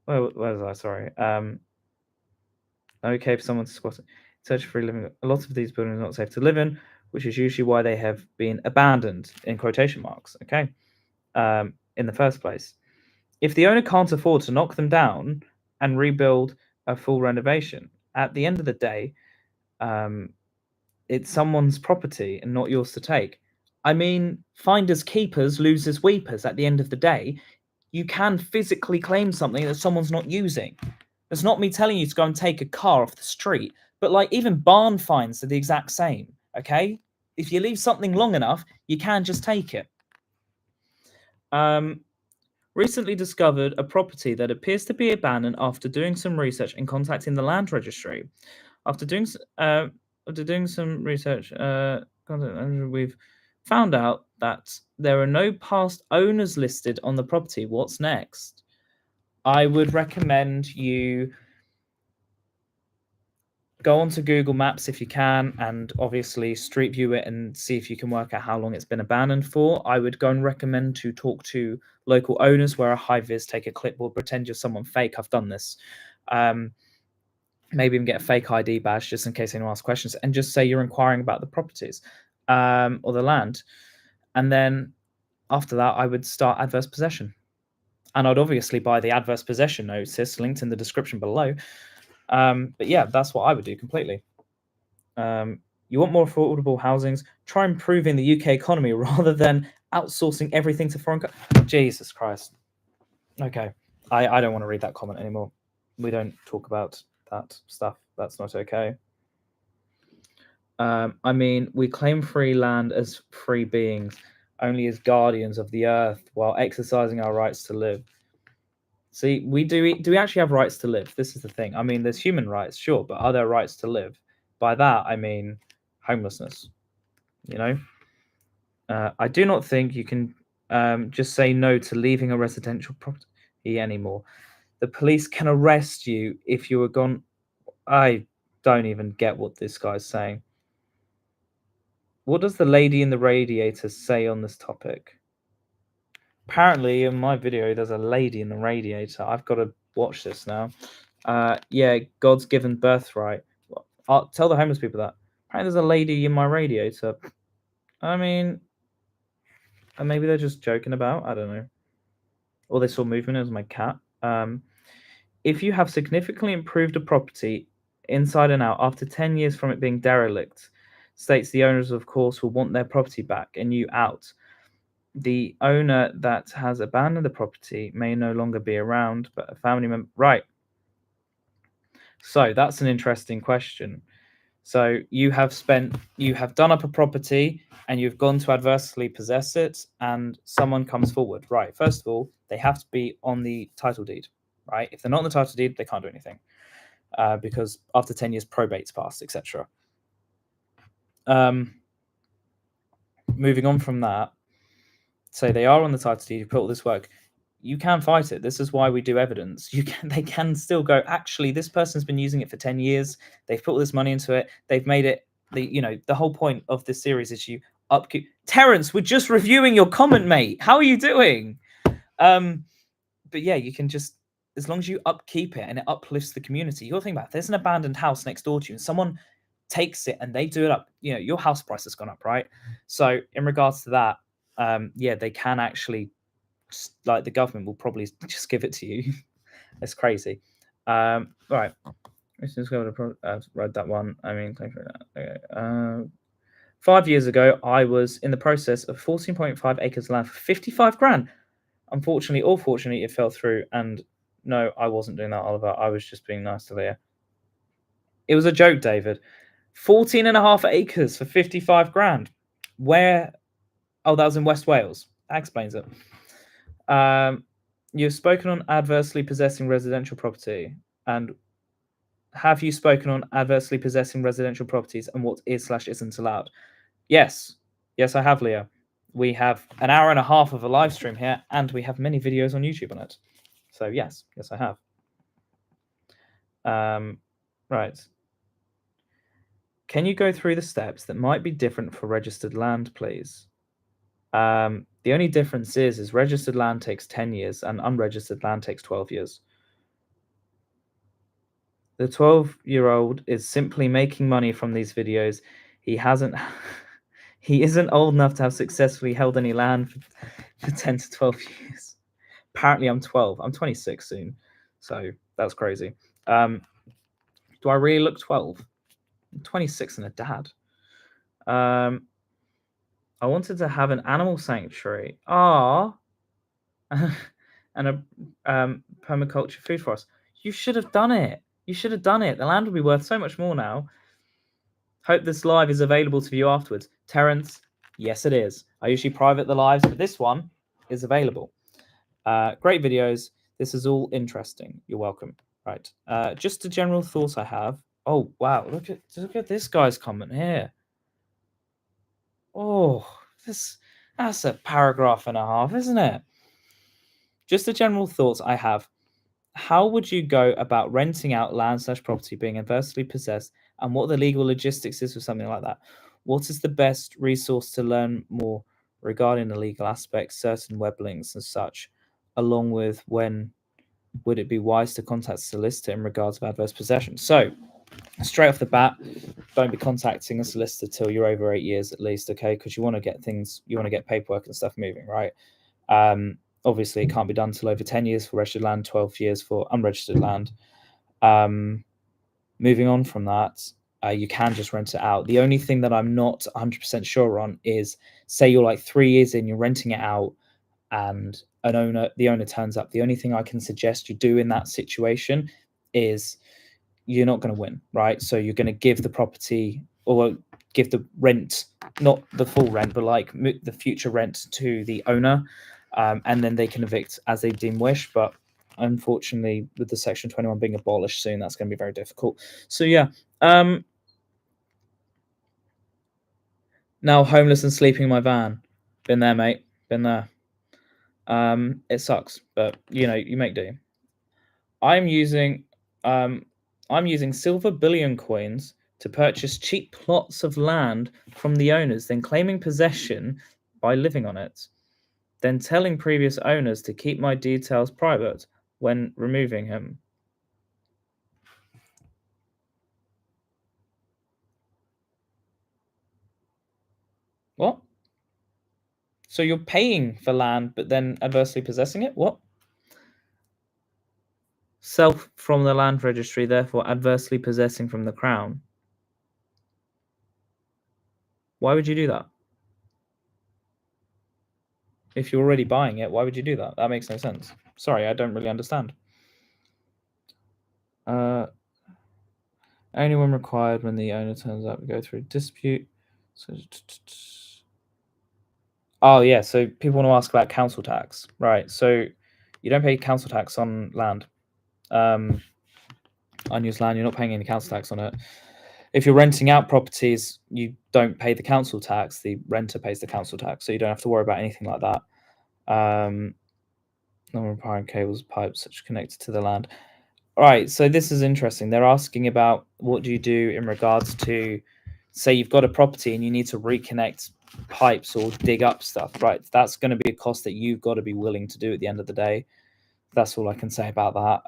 Where was I? Sorry. Okay for someone to squat in search of free living. A lot of these buildings are not safe to live in, which is usually why they have been abandoned, in quotation marks, okay, in the first place. If the owner can't afford to knock them down and rebuild a full renovation, at the end of the day, it's someone's property and not yours to take. I mean, finders keepers, losers weepers. At the end of the day, you can physically claim something that someone's not using. It's not me telling you to go and take a car off the street, but like even barn fines are the exact same, okay? If you leave something long enough, you can just take it. Recently discovered a property that appears to be abandoned after doing some research and contacting the land registry. After doing some research, we've found out that there are no past owners listed on the property. What's next? I would recommend you go onto Google Maps if you can, and obviously Street View it and see if you can work out how long it's been abandoned for. I would go and recommend to talk to local owners, wear a high vis, take a clipboard, pretend you're someone fake. I've done this. Maybe even get a fake ID badge just in case anyone asks questions, and just say you're inquiring about the properties or the land. And then after that, I would start adverse possession. And I'd obviously buy the adverse possession notice linked in the description below. But yeah, that's what I would do completely. You want more affordable housings? Try improving the UK economy rather than outsourcing everything to foreign Jesus Christ. Okay. I don't want to read that comment anymore. We don't talk about that stuff. That's not okay. I mean, we claim free land as free beings, only as guardians of the earth, while exercising our rights to live. See, we do we actually have rights to live? This is the thing. I mean, there's human rights, sure, but are there rights to live? By that, I mean homelessness. You know, I do not think you can just say no to leaving a residential property anymore. The police can arrest you if you were gone. I don't even get what this guy's saying. What does the lady in the radiator say on this topic? Apparently, in my video, there's a lady in the radiator. I've got to watch this now. Yeah, God's given birthright. I'll tell the homeless people that. Apparently, there's a lady in my radiator. I mean, maybe they're just joking about. I don't know. Or they saw movement. It was my cat. If you have significantly improved a property inside and out after 10 years from it being derelict, states the owners, of course, will want their property back and you out. The owner that has abandoned the property may no longer be around, but a family member. Right. So that's an interesting question. So you have done up a property and you've gone to adversely possess it, and someone comes forward. Right. First of all, they have to be on the title deed. Right. If they're not on the title deed, they can't do anything because after 10 years, probate's passed, etc. Moving on from that, so they are on the title deed. You put all this work. You can fight it. This is why we do evidence. They can still go, actually, this person's been using it for 10 years. They've put all this money into it. They've made it, the whole point of this series is you upkeep. Terrence, we're just reviewing your comment, mate. How are you doing? But yeah, you can just, as long as you upkeep it and it uplifts the community. You're thinking about, there's an abandoned house next door to you and someone takes it and they do it up, your house price has gone up, right? So in regards to that, yeah, they can actually, like, the government will probably just give it to you. It's crazy. Right. I've read that one. I mean, okay. 5 years ago, I was in the process of 14.5 acres of land for 55 grand. Unfortunately or fortunately, it fell through. And no, I wasn't doing that, Oliver. I was just being nice to Leah. It was a joke, David. 14.5 acres for 55 grand. Where? Oh, that was in West Wales. That explains it. You've spoken on adversely possessing residential property. And have you spoken on adversely possessing residential properties and what is/isn't allowed? Yes. Yes, I have, Leah. We have an hour and a half of a live stream here, and we have many videos on YouTube on it. So yes, I have. Right. Can you go through the steps that might be different for registered land, please? The only difference is registered land takes 10 years and unregistered land takes 12 years. The 12-year-old is simply making money from these videos. He isn't old enough to have successfully held any land for 10 to 12 years. Apparently I'm 12. I'm 26 soon. So that's crazy. Do I really look 12? I'm 26 and a dad. I wanted to have an animal sanctuary. And a permaculture food forest. You should have done it. You should have done it. The land would be worth so much more now. Hope this live is available to view afterwards. Terence, yes, it is. I usually private the lives, but this one is available. Great videos. This is all interesting. You're welcome. Right. Just a general thought I have. Oh, wow. Look at this guy's comment here. Oh, that's a paragraph and a half, isn't it? Just a general thought I have. How would you go about renting out land/property being adversely possessed, and what the legal logistics is for something like that? What is the best resource to learn more regarding the legal aspects, certain web links and such, along with when would it be wise to contact a solicitor in regards of adverse possession? So, straight off the bat, don't be contacting a solicitor till you're over 8 years at least, okay? Because you want to get paperwork and stuff moving, right? Obviously, it can't be done till over 10 years for registered land, 12 years for unregistered land. Moving on from that, you can just rent it out. The only thing that I'm not 100% sure on is, say you're like 3 years in, you're renting it out, and the owner turns up. The only thing I can suggest you do in that situation is you're not going to win, right? So you're going to give the property, or give the rent, not the full rent, but like the future rent to the owner, and then they can evict as they deem wish. But unfortunately, with the Section 21 being abolished soon, that's going to be very difficult. So yeah. Now homeless and sleeping in my van. Been there, mate. Been there. It sucks, but you make do. I'm using silver bullion coins to purchase cheap plots of land from the owners, then claiming possession by living on it, then telling previous owners to keep my details private when removing him. What? So you're paying for land, but then adversely possessing it? What? Self from the land registry, therefore adversely possessing from the crown. Why would you do that? If you're already buying it, why would you do that? That makes no sense. Sorry, I don't really understand. Only when required when the owner turns up, we go through a dispute. Oh, yeah, so people want to ask about council tax. Right, so you don't pay council tax on land. Unused land, you're not paying any council tax on it. If you're renting out properties, you don't pay the council tax. The renter pays the council tax, so you don't have to worry about anything like that. Non-requiring cables, pipes, such connected to the land. All right, so this is interesting. They're asking about what do you do in regards to, say you've got a property and you need to reconnect pipes or dig up stuff, right? That's going to be a cost that you've got to be willing to do at the end of the day. That's all I can say about that,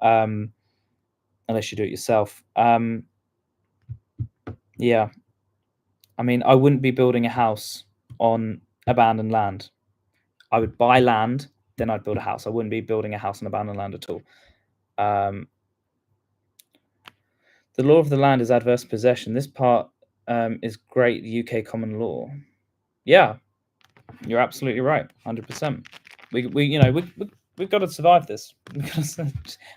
unless you do it yourself. Yeah. I mean, I wouldn't be building a house on abandoned land. I would buy land, then I'd build a house. I wouldn't be building a house on abandoned land at all. The law of the land is adverse possession. This part is great UK common law. Yeah, you're absolutely right, 100%. We've got to survive this.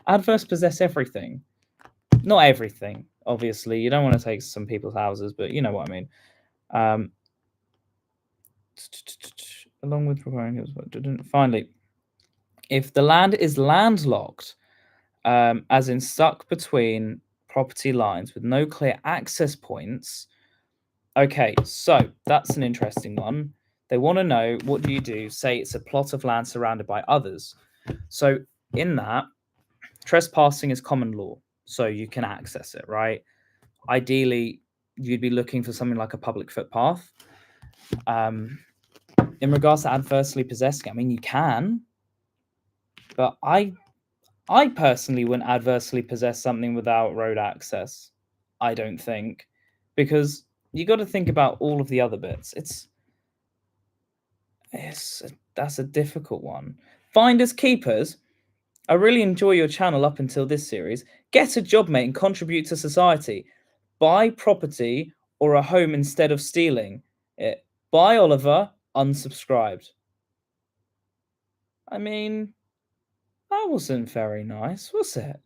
Adverse possess everything, not everything. Obviously, you don't want to take some people's houses, but you know what I mean. Along with requiring finally, if the land is landlocked, as in stuck between property lines with no clear access points. Okay, so that's an interesting one. They want to know, what do you do? Say it's a plot of land surrounded by others. So in that, trespassing is common law, so you can access it, right? Ideally, you'd be looking for something like a public footpath. In regards to adversely possessing, I mean, you can, but I personally wouldn't adversely possess something without road access. I don't think, because you got to think about all of the other bits. That's a difficult one. Finders keepers. I really enjoy your channel up until this series. Get a job, mate, and contribute to society. Buy property or a home instead of stealing it. Buy Oliver, unsubscribed. I mean, that wasn't very nice, was it?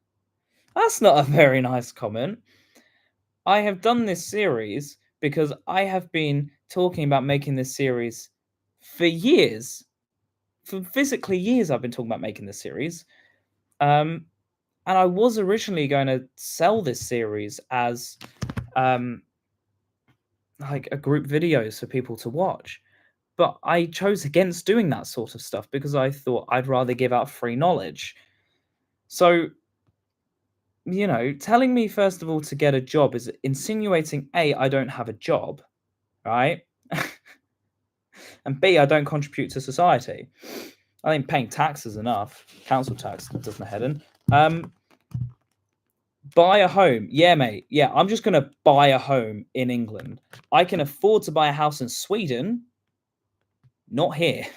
That's not a very nice comment. I have done this series because I have been talking about making this series for years. For physically years, I've been talking about making this series. And I was originally going to sell this series as like a group videos for people to watch. But I chose against doing that sort of stuff because I thought I'd rather give out free knowledge. So, telling me, first of all, to get a job is insinuating, A, I don't have a job, right? And B, I don't contribute to society. I think paying tax is enough. Council tax does my head in. Buy a home. Yeah, mate. Yeah, I'm just going to buy a home in England. I can afford to buy a house in Sweden. Not here.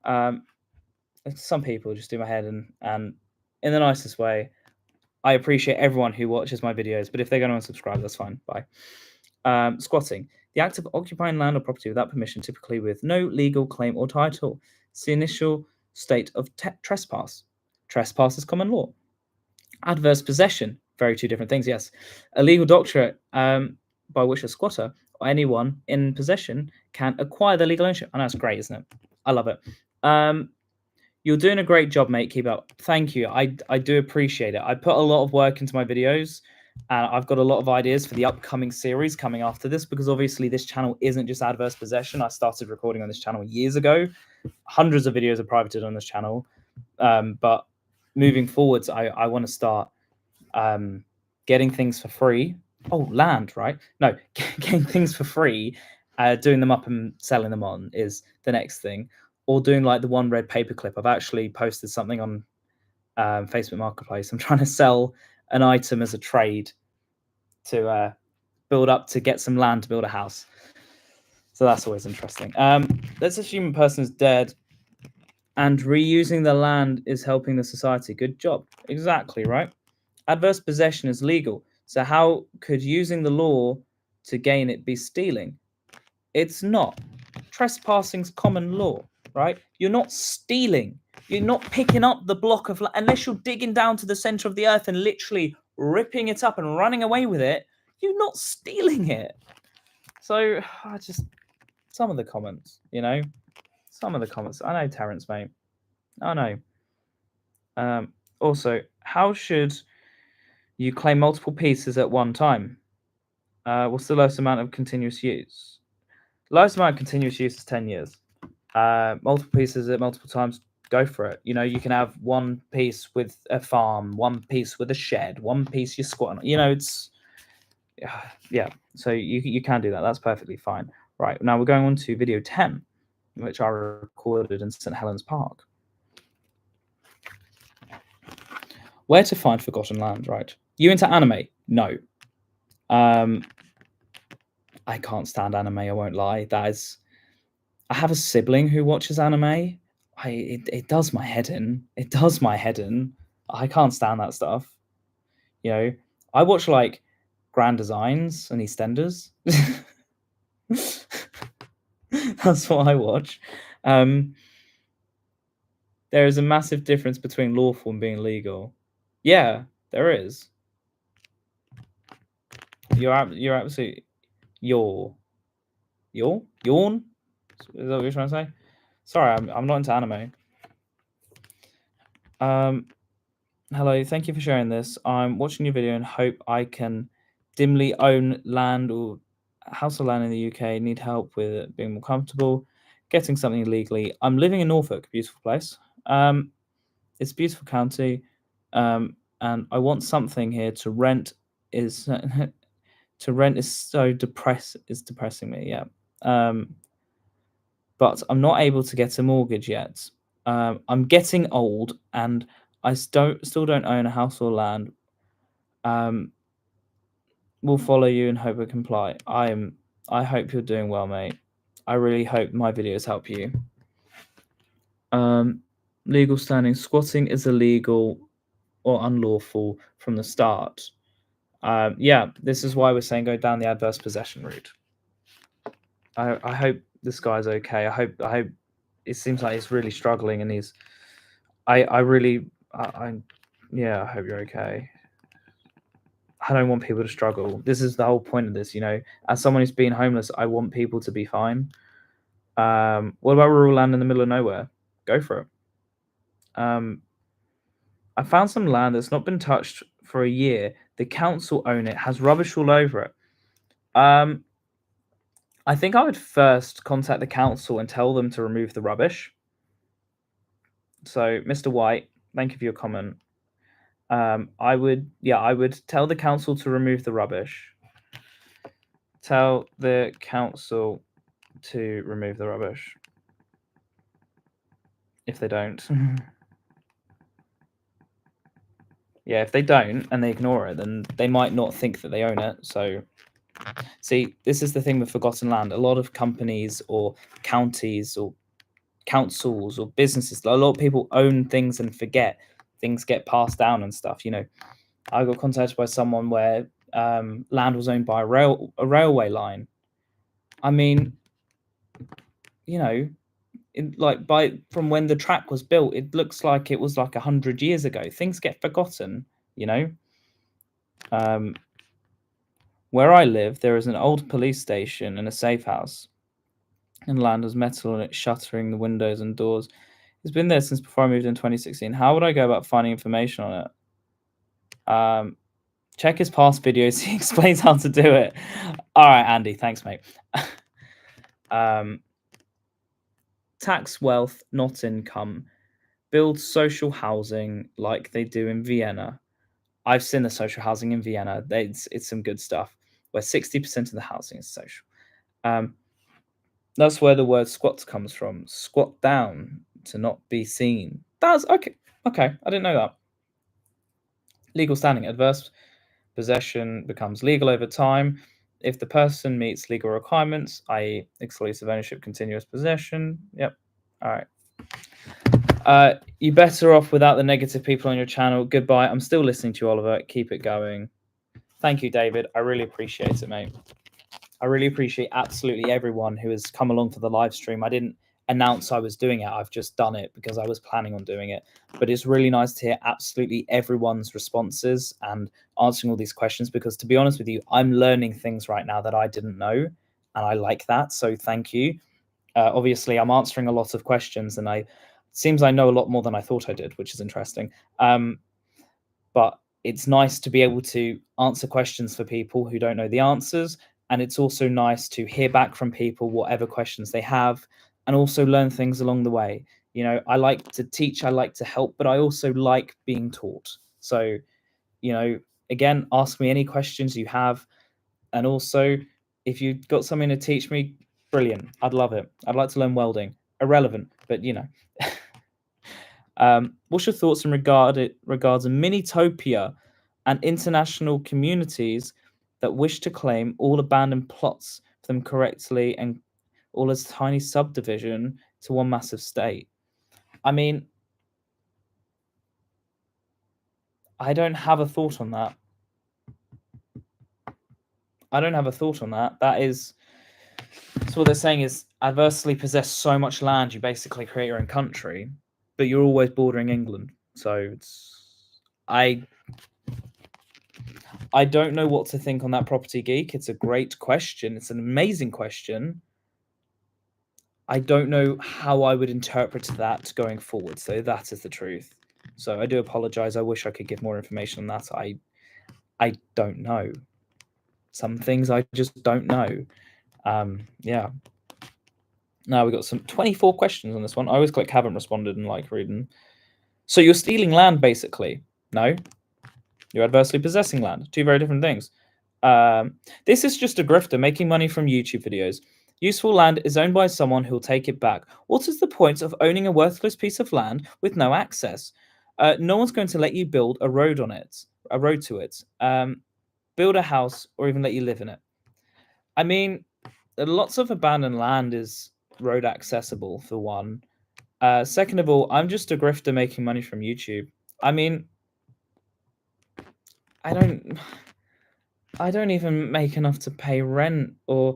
Some people just do my head in, and in the nicest way. I appreciate everyone who watches my videos, but if they're going to unsubscribe, that's fine. Bye. Squatting. The act of occupying land or property without permission, typically with no legal claim or title. It's the initial state of trespass. Trespass is common law. Adverse possession. Very two different things, yes. A legal doctrine by which a squatter or anyone in possession can acquire the legal ownership. I know it's great, isn't it? I love it. You're doing a great job, mate. Keep up. Thank you. I do appreciate it. I put a lot of work into my videos, and I've got a lot of ideas for the upcoming series coming after this, because obviously this channel isn't just adverse possession. I started recording on this channel years ago. Hundreds of videos are privated on this channel. But moving forwards, I want to start getting things for free. Oh, land, right? No, getting things for free, doing them up and selling them on is the next thing. Or doing like the one red paperclip. I've actually posted something on Facebook Marketplace. I'm trying to sell an item as a trade to build up to get some land to build a house. So that's always interesting. Let's assume a person is dead and reusing the land is helping the society. Good job. Exactly, right? Adverse possession is legal. So how could using the law to gain it be stealing? It's not. Trespassing's common law, right? You're not stealing. You're not picking up the block of land unless you're digging down to the center of the earth and literally ripping it up and running away with it. You're not stealing it. So some of the comments, some of the comments. I know, Terrence, mate. I know. Also, how should you claim multiple pieces at one time? What's the lowest amount of continuous use? Lowest amount of continuous use is 10 years. Multiple pieces at multiple times, go for it. You can have one piece with a farm, one piece with a shed, one piece you're squatting. It's yeah. So you can do that. That's perfectly fine. Right, now we're going on to video 10, which I recorded in St. Helens Park. Where to find forgotten land, right? You into anime? No. I can't stand anime, I won't lie. I have a sibling who watches anime. It does my head in. It does my head in. I can't stand that stuff. I watch like Grand Designs and EastEnders. That's what I watch. There is a massive difference between lawful and being legal. Yeah, there is. You're absolutely yawn. Is that what you're trying to say? Sorry, I'm not into anime. Hello, thank you for sharing this. I'm watching your video and hope I can dimly own land or house or land in the UK. Need help with it being more comfortable, getting something legally. I'm living in Norfolk, beautiful place. It's a beautiful county, and I want something here to rent. Is to rent is so depressing me. Yeah, but I'm not able to get a mortgage yet. I'm getting old, and I still don't own a house or land. We'll follow you and hope we comply. I hope you're doing well, mate. I really hope my videos help you. Legal standing. Squatting is illegal or unlawful from the start. Yeah, this is why we're saying go down the adverse possession route. I hope this guy's okay. I hope it seems like he's really struggling, and I hope you're okay. I don't want people to struggle. This is the whole point of this, As someone who's been homeless, I want people to be fine. What about rural land in the middle of nowhere? Go for it. I found some land that's not been touched for a year. The council own it, has rubbish all over it. I think I would first contact the council and tell them to remove the rubbish. So, Mr. White, thank you for your comment. I would tell the council to remove the rubbish. Tell the council to remove the rubbish. If they don't. Yeah, if they don't and they ignore it, then they might not think that they own it. So, see, this is the thing with forgotten land. A lot of companies or counties or councils or businesses, a lot of people own things and forget. Things get passed down and stuff. I got contacted by someone where land was owned by a railway line. I mean, from when the track was built, it looks like it was like 100 years ago. Things get forgotten. Where I live, there is an old police station and a safe house. And land was metal and it's shuttering the windows and doors. It's been there since before I moved in 2016. How would I go about finding information on it? Check his past videos. He explains how to do it. All right, Andy. Thanks, mate. Tax wealth, not income. Build social housing like they do in Vienna. I've seen the social housing in Vienna. It's some good stuff, where 60% of the housing is social. That's where the word squat comes from. Squat down to not be seen. That's okay. Okay, I didn't know that. Legal standing. Adverse possession becomes legal over time if the person meets legal requirements, i.e. exclusive ownership, continuous possession. Yep. All right. You better off without the negative people on your channel. Goodbye. I'm still listening to you, Oliver. Keep it going. Thank you, David. I really appreciate it, mate. I really appreciate absolutely everyone who has come along for the live stream. I didn't announce I was doing it. I've just done it because I was planning on doing it. But it's really nice to hear absolutely everyone's responses and answering all these questions, because to be honest with you, I'm learning things right now that I didn't know, and I like that. So thank you. Obviously, I'm answering a lot of questions, and it seems I know a lot more than I thought I did, which is interesting. But it's nice to be able to answer questions for people who don't know the answers. And it's also nice to hear back from people, whatever questions they have, and also learn things along the way. I like to teach, I like to help, but I also like being taught. So, again, ask me any questions you have. And also, if you've got something to teach me, brilliant. I'd love it. I'd like to learn welding. Irrelevant, but what's your thoughts in regards a mini-topia and international communities that wish to claim all abandoned plots for them correctly and all as tiny subdivision to one massive state? I mean, I don't have a thought on that. So what they're saying is adversely possess so much land, you basically create your own country. but you're always bordering England. So I don't know what to think on that, Property Geek. It's a great question. It's an amazing question. I don't know how I would interpret that going forward. So that is the truth. So I do apologize. I wish I could give more information on that. I don't know. Some things I just don't know. Yeah. Now we got some 24 questions on this one. I always click haven't responded and like reading. So you're stealing land, basically. No, you're adversely possessing land. Two very different things. This is just a grifter making money from YouTube videos. Useful land is owned by someone who'll take it back. What is the point of owning a worthless piece of land with no access? No one's going to let you build a road on it, a road to it, build a house, or even let you live in it. I mean, lots of abandoned land is road accessible, for one. Second of all, I'm just a grifter making money from YouTube. I mean, I don't even make enough to pay rent or,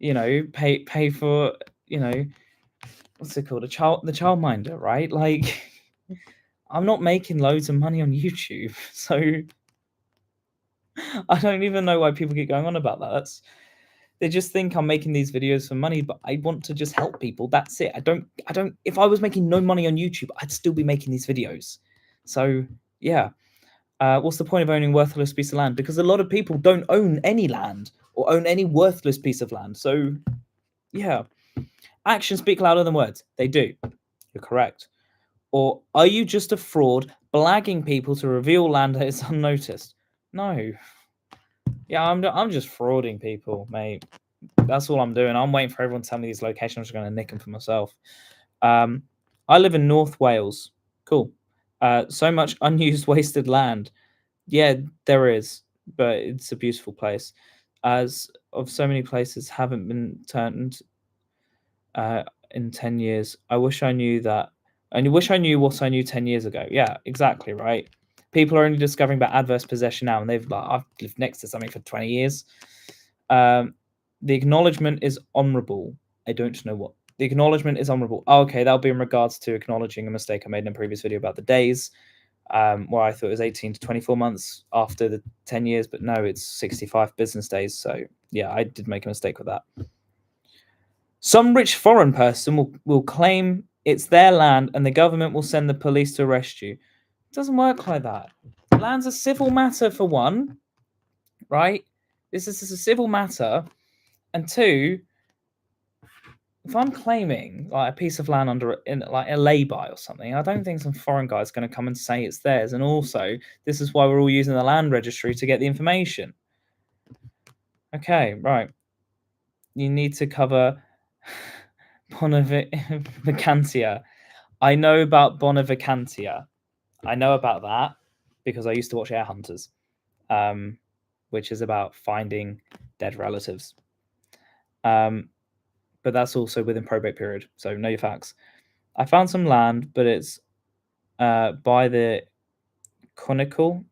pay for, what's it called? The childminder, right? Like, I'm not making loads of money on YouTube, so I don't even know why people keep going on about that. They just think I'm making these videos for money, but I want to just help people. That's it. I don't. If I was making no money on YouTube, I'd still be making these videos. So yeah. What's the point of owning a worthless piece of land? Because a lot of people don't own any land or own any worthless piece of land. So yeah. Actions speak louder than words. They do. You're correct. Or are you just a fraud blagging people to reveal land that is unnoticed? No. Yeah, I'm just frauding people, mate. That's all I'm doing. I'm waiting for everyone to tell me these locations. I'm just going to nick them for myself. I live in North Wales. Cool. So much unused, wasted land. Yeah, there is, but it's a beautiful place. As of so many places haven't been turned in 10 years. I wish I knew that. And I wish I knew what I knew 10 years ago. Yeah, exactly, right? People are only discovering about adverse possession now, and I've lived next to something for 20 years. The acknowledgement is honourable. I don't know what. The acknowledgement is honourable. Oh, okay, that'll be in regards to acknowledging a mistake I made in a previous video about the days, where I thought it was 18 to 24 months after the 10 years, but no, it's 65 business days. So yeah, I did make a mistake with that. Some rich foreign person will claim it's their land and the government will send the police to arrest you. It doesn't work like that. Land's a civil matter, for one, right? This is a civil matter. And two, if I'm claiming like a piece of land in like a lay-by or something, I don't think some foreign guy's going to come and say it's theirs. And also, this is why we're all using the land registry to get the information. Okay, right. You need to cover Bonavicantia. I know about Bonavicantia. I know about that because I used to watch Air Hunters, which is about finding dead relatives. But that's also within probate period, so know your facts. I found some land, but it's by the conical,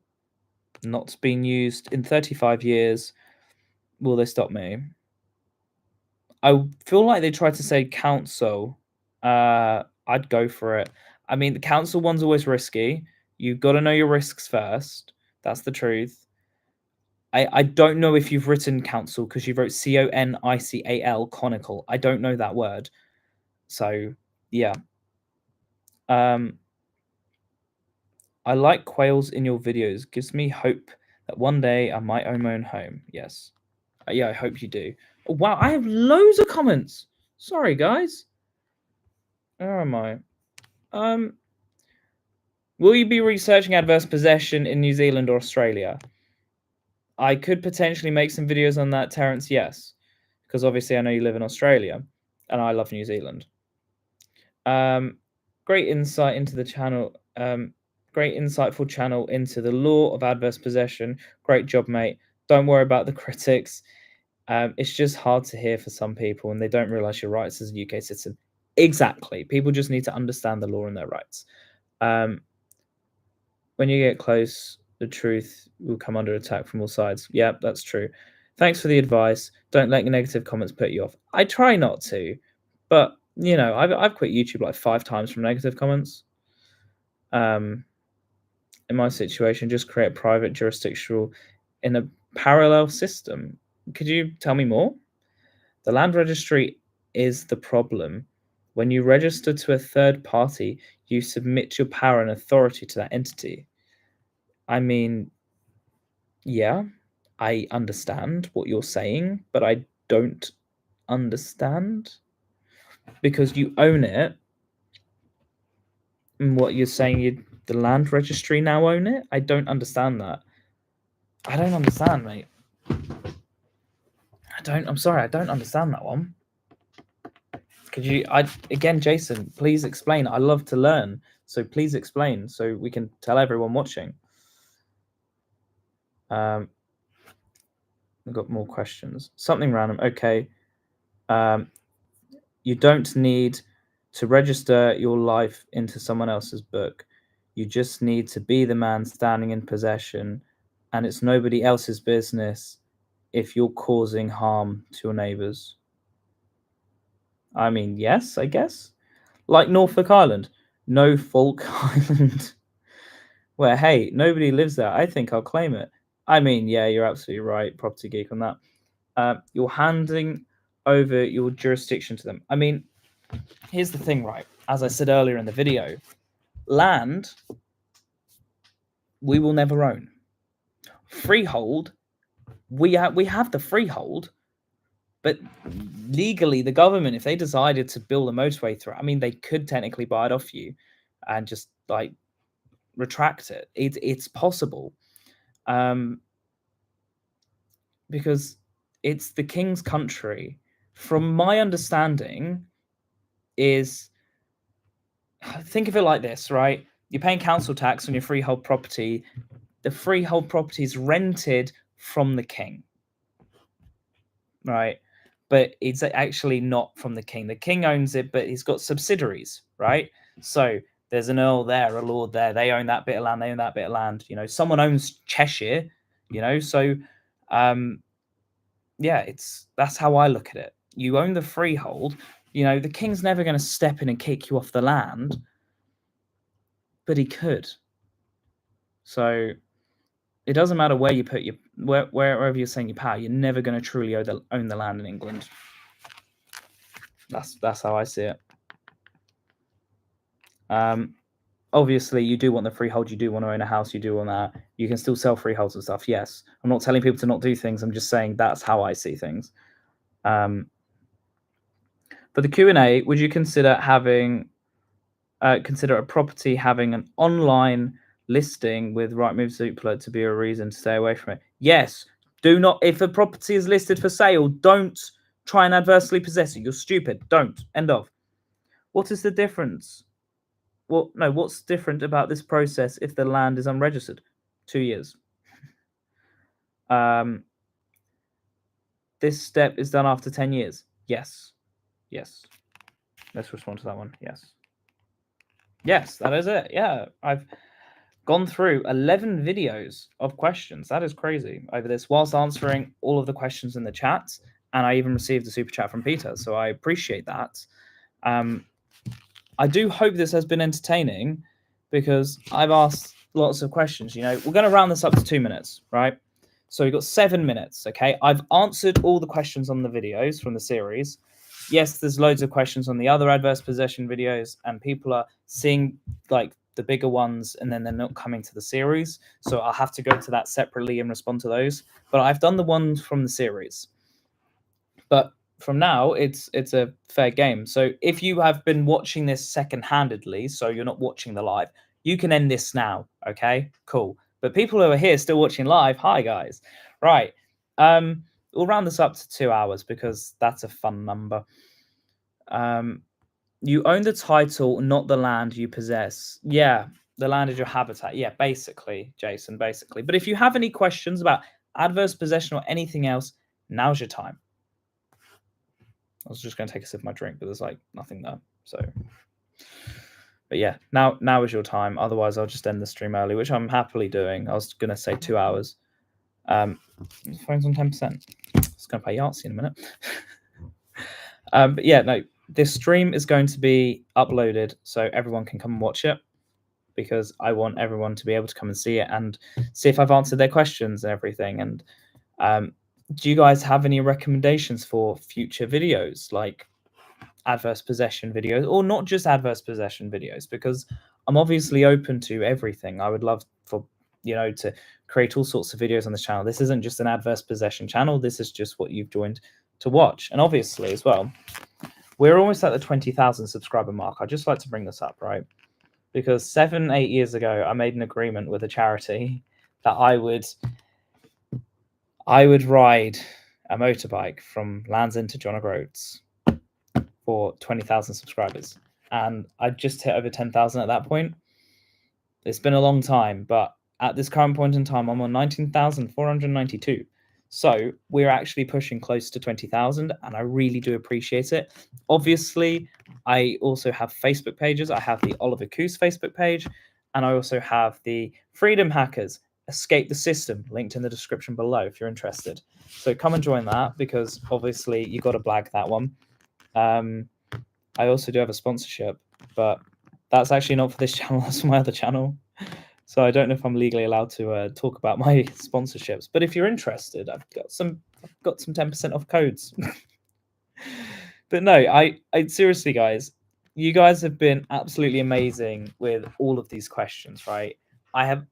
not been used in 35 years. Will they stop me? I feel like they tried to say council. I'd go for it. I mean, the council one's always risky. You've got to know your risks first. That's the truth. I don't know if you've written council because you wrote CONICAL, conical. I don't know that word. So, yeah. I like quails in your videos. Gives me hope that one day I might own my own home. Yes. Yeah, I hope you do. Oh, wow, I have loads of comments. Sorry, guys. Where am I? Will you be researching adverse possession in New Zealand or Australia? I could potentially make some videos on that, Terence, yes. Because obviously I know you live in Australia, and I love New Zealand. Great insight into the channel. Great insightful channel into the law of adverse possession. Great job, mate. Don't worry about the critics. It's just hard to hear for some people, and they don't realise your rights as a UK citizen. Exactly. People just need to understand the law and their rights. When you get close, the truth will come under attack from all sides. Yeah, that's true. Thanks for the advice. Don't let negative comments put you off. I try not to, but I've quit YouTube like 5 times from negative comments. In my situation, just create private jurisdictional in a parallel system. Could you tell me more? The land registry is the problem. When you register to a third party, you submit your power and authority to that entity. I mean, yeah, I understand what you're saying, but I don't understand because you own it. And what you're saying, the land registry now own it? I don't understand that. I don't understand, mate. I'm sorry, I don't understand that one. Could you, again, Jason, please explain. I love to learn. So please explain so we can tell everyone watching. I've got more questions. Something random. Okay. You don't need to register your life into someone else's book. You just need to be the man standing in possession, and it's nobody else's business if you're causing harm to your neighbors. I mean, yes, I guess. Like Norfolk Island. No Folk Island. Where, hey, nobody lives there. I think I'll claim it. I mean, yeah, you're absolutely right, Property Geek, on that. You're handing over your jurisdiction to them. I mean, here's the thing, right? As I said earlier in the video, land we will never own. Freehold, we have the freehold, but legally, the government, if they decided to build a motorway through, I mean, they could technically buy it off you and just like retract it. It's possible, because it's the king's country. From my understanding, is think of it like this, right? You're paying council tax on your freehold property. The freehold property is rented from the king, right? But it's actually not from the king. The king owns it, but he's got subsidiaries, right? So there's an earl there, a lord there. They own that bit of land. They own that bit of land. You know, someone owns Cheshire. You know, so yeah, that's how I look at it. You own the freehold. You know, the king's never going to step in and kick you off the land, but he could. So it doesn't matter where you put wherever you're saying your power. You're never going to truly own the land in England. That's how I see it. Obviously, you do want the freehold. You do want to own a house. You do want that. You can still sell freeholds and stuff. Yes, I'm not telling people to not do things. I'm just saying that's how I see things. For the Q&A, would you consider a property having an online listing with Rightmove Zoopla to be a reason to stay away from it? Yes. Do not. If a property is listed for sale, don't try and adversely possess it. You're stupid. Don't. End of. What is the difference? Well, no. What's different about this process if the land is unregistered? 2 years. This step is done after 10 years. Yes. Yes. Let's respond to that one. Yes. Yes, that is it. Yeah, I've gone through 11 videos of questions. That is crazy over this, whilst answering all of the questions in the chat. And I even received a super chat from Peter, so I appreciate that. I do hope this has been entertaining, because I've asked lots of questions. You know, we're going to round this up to 2 minutes, right? So we've got 7 minutes, okay? I've answered all the questions on the videos from the series. Yes, there's loads of questions on the other adverse possession videos, and people are seeing like the bigger ones, and then they're not coming to the series. So I'll have to go to that separately and respond to those. But I've done the ones from the series. But from now, it's a fair game. So if you have been watching this second-handedly, so you're not watching the live, you can end this now. Okay, cool. But people who are here still watching live, hi guys. Right. We'll round this up to 2 hours because that's a fun number. You own the title, not the land you possess. Yeah, the land is your habitat. Yeah, basically, Jason, basically. But if you have any questions about adverse possession or anything else, now's your time. I was just going to take a sip of my drink, but there's like nothing there. So, but yeah, now is your time. Otherwise, I'll just end the stream early, which I'm happily doing. I was going to say 2 hours. Phone's on 10%. It's going to play Yahtzee in a minute. But yeah, no, this stream is going to be uploaded so everyone can come and watch it. because I want everyone to be able to come and see it and see if I've answered their questions and everything. And do you guys have any recommendations for future videos, like adverse possession videos, or not just adverse possession videos? Because I'm obviously open to everything. I would love for to create all sorts of videos on this channel. This isn't just an adverse possession channel. This is just what you've joined to watch. And obviously as well, we're almost at the 20,000 subscriber mark. I'd just like to bring this up, right? Because 7-8 years ago, I made an agreement with a charity that I would ride a motorbike from Land's End to John O'Groats for 20,000 subscribers. And I just hit over 10,000 at that point. It's been a long time, but at this current point in time, I'm on 19,492. So we're actually pushing close to 20,000, and I really do appreciate it. Obviously, I also have Facebook pages. I have the Oliver Kuiz Facebook page, and I also have the Freedom Hackers Escape the System linked in the description below if you're interested. So come and join that, because obviously you got to blag that one. I also do have a sponsorship, but that's actually not for this channel. That's for my other channel. So I don't know if I'm legally allowed to talk about my sponsorships. But if you're interested, I've got some 10% off codes. But no, I seriously, guys, you guys have been absolutely amazing with all of these questions, right? I have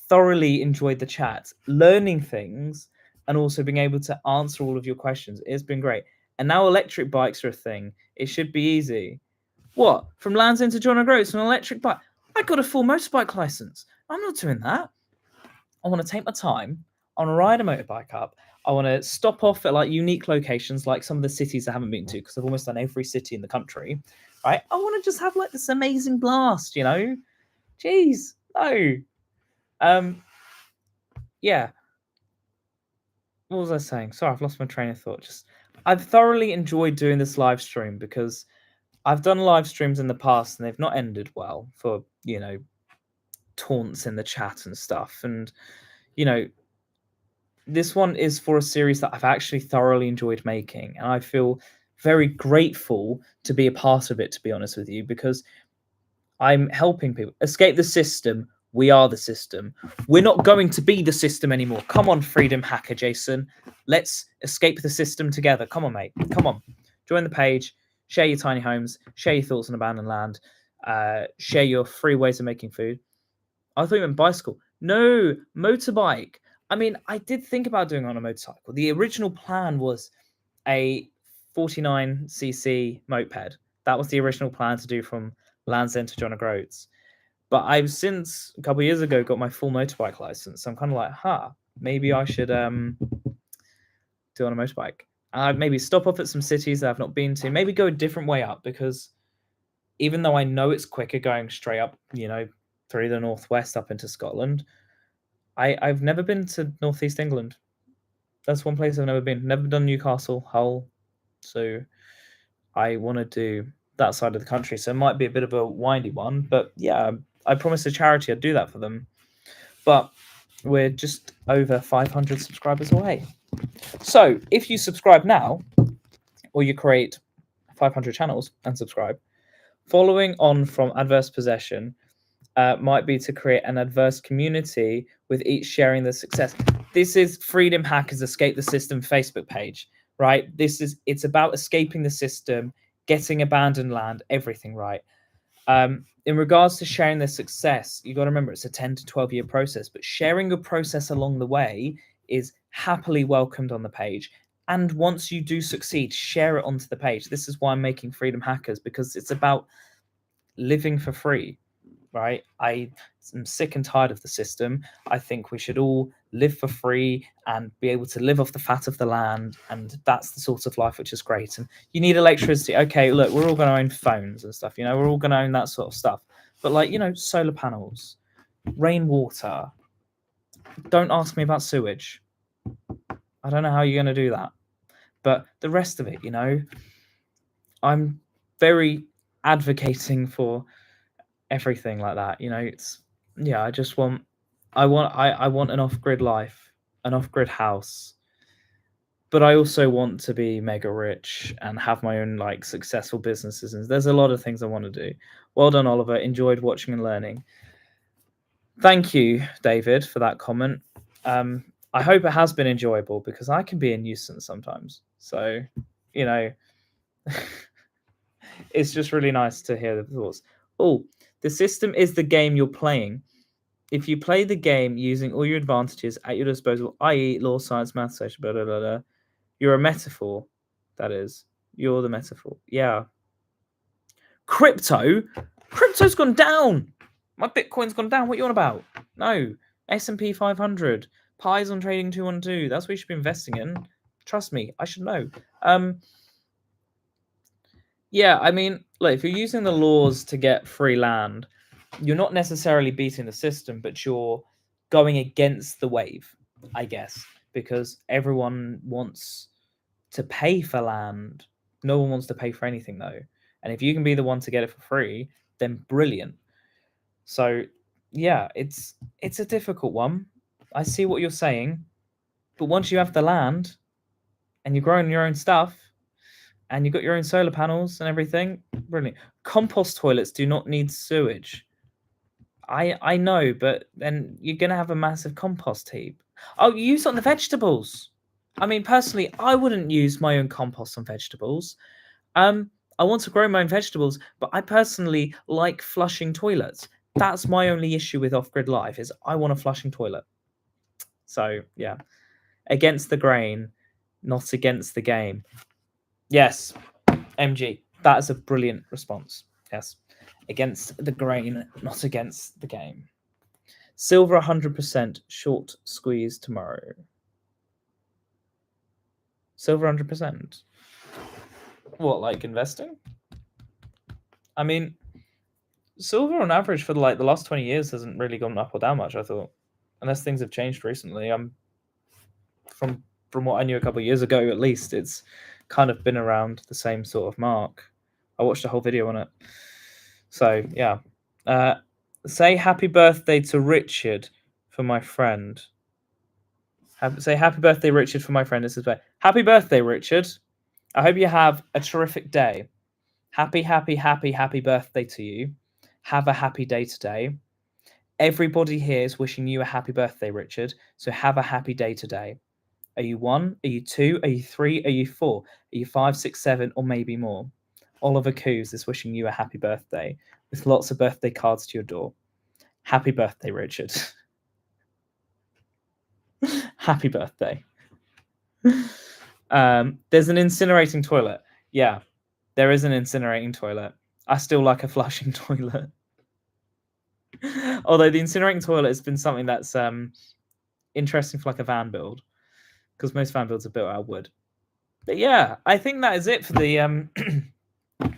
thoroughly enjoyed the chat, learning things, and also being able to answer all of your questions. It's been great. And now electric bikes are a thing. It should be easy. What? From Land's End to John O'Groats on an electric bike? I got a full motorbike license. I'm not doing that. I want to take my time. I want to ride a motorbike up. I want to stop off at like unique locations, like some of the cities I haven't been to, because I've almost done every city in the country. Right? I want to just have like this amazing blast, Jeez, no. Yeah. What was I saying? Sorry, I've lost my train of thought. I've thoroughly enjoyed doing this live stream, because I've done live streams in the past and they've not ended well for, taunts in the chat and stuff. And, this one is for a series that I've actually thoroughly enjoyed making. And I feel very grateful to be a part of it, to be honest with you, because I'm helping people escape the system. We are the system. We're not going to be the system anymore. Come on, Freedom Hacker Jason. Let's escape the system together. Come on, mate. Come on. Join the page. Share your tiny homes. Share your thoughts on abandoned land. Share your free ways of making food. I thought you meant bicycle. No, motorbike. I mean, I did think about doing it on a motorcycle. The original plan was a 49cc moped. That was the original plan to do from Land's End to John O'Groats. But I've since a couple of years ago got my full motorbike license. So I'm kind of like, maybe I should do it on a motorbike. Maybe stop off at some cities that I've not been to. Maybe go a different way up, because even though I know it's quicker going straight up, through the northwest up into Scotland, I've never been to northeast England. That's one place I've never been. Never done Newcastle, Hull. So I want to do that side of the country. So it might be a bit of a windy one. But yeah, I promised a charity I'd do that for them. But we're just over 500 subscribers away. So if you subscribe now, or you create 500 channels and subscribe, following on from adverse possession, might be to create an adverse community with each sharing the success. This is Freedom Hackers Escape the System Facebook page, right? It's about escaping the system, getting abandoned land, everything, right? In regards to sharing the success, you got to remember it's a 10 to 12 year process, but sharing your process along the way is happily welcomed on the page. And once you do succeed, share it onto the page. This is why I'm making Freedom Hackers, because it's about living for free. Right? I am sick and tired of the system. I think we should all live for free and be able to live off the fat of the land. And that's the sort of life which is great. And you need electricity. Okay, look, we're all going to own phones and stuff. We're all going to own that sort of stuff. But solar panels, rainwater. Don't ask me about sewage. I don't know how you're going to do that. But the rest of it, I'm very advocating for everything like that. I want an off-grid life, an off-grid house, but I also want to be mega rich and have my own successful businesses, and there's a lot of things I want to do. Well done, Oliver. Enjoyed watching and learning. Thank you, David, for that comment. I hope it has been enjoyable because I can be a nuisance sometimes. So, you know, it's just really nice to hear the thoughts. Oh, the system is the game you're playing. If you play the game using all your advantages at your disposal, i.e., law, science, math, social, blah, blah, blah, blah, you're a metaphor. That is, you're the metaphor. Yeah. Crypto's gone down. My Bitcoin's gone down. What are you on about? No. S&P 500. Pies on Trading 212. That's what you should be investing in. Trust me, I should know. Yeah, I mean, look, if you're using the laws to get free land, you're not necessarily beating the system, but you're going against the wave, I guess, because everyone wants to pay for land. No one wants to pay for anything, though. And if you can be the one to get it for free, then brilliant. So, yeah, it's a difficult one. I see what you're saying, but once you have the land and you're growing your own stuff and you've got your own solar panels and everything, brilliant. Compost toilets do not need sewage. I know, but then you're gonna have a massive compost heap. Oh, you use it on the vegetables. I mean, personally, I wouldn't use my own compost on vegetables. I want to grow my own vegetables, but I personally like flushing toilets. That's my only issue with off-grid life is I want a flushing toilet. So yeah, against the grain, not against the game. Yes, MG, that is a brilliant response. Yes, against the grain, not against the game. Silver 100% short squeeze tomorrow. Silver 100%. What, like investing? I mean, silver on average for the last 20 years hasn't really gone up or down much, I thought. Unless things have changed recently. From what I knew a couple of years ago, at least, it's kind of been around the same sort of mark. I watched a whole video on it. So, yeah. Say happy birthday to Richard for my friend. Say happy birthday, Richard, for my friend. This is where. Happy birthday, Richard. I hope you have a terrific day. Happy birthday to you. Have a happy day today. Everybody here is wishing you a happy birthday, Richard. So have a happy day today. Are you 1? Are you 2? Are you 3? Are you 4? Are you 5, 6, 7, or maybe more? Oliver Kuiz is wishing you a happy birthday with lots of birthday cards to your door. Happy birthday, Richard. Happy birthday. There's an incinerating toilet. Yeah, there is an incinerating toilet. I still like a flushing toilet. Although the incinerating toilet has been something that's interesting for like a van build, because most van builds are built out of wood. But yeah, I think that is it for the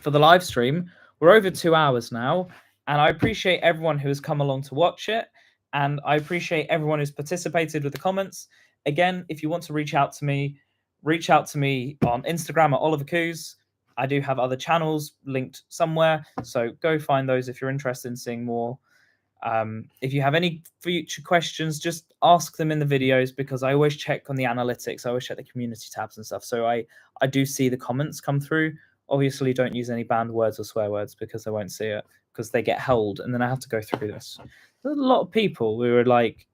for the live stream. We're over 2 hours now, and I appreciate everyone who has come along to watch it, and I appreciate everyone who's participated with the comments. Again, if you want to reach out to me on Instagram at Oliver Kuiz. I do have other channels linked somewhere, so go find those if you're interested in seeing more. If you have any future questions, just ask them in the videos, because I always check on the analytics. I always check the community tabs and stuff. So I do see the comments come through. Obviously, don't use any banned words or swear words, because I won't see it, because they get held, and then I have to go through this. There's a lot of people who are like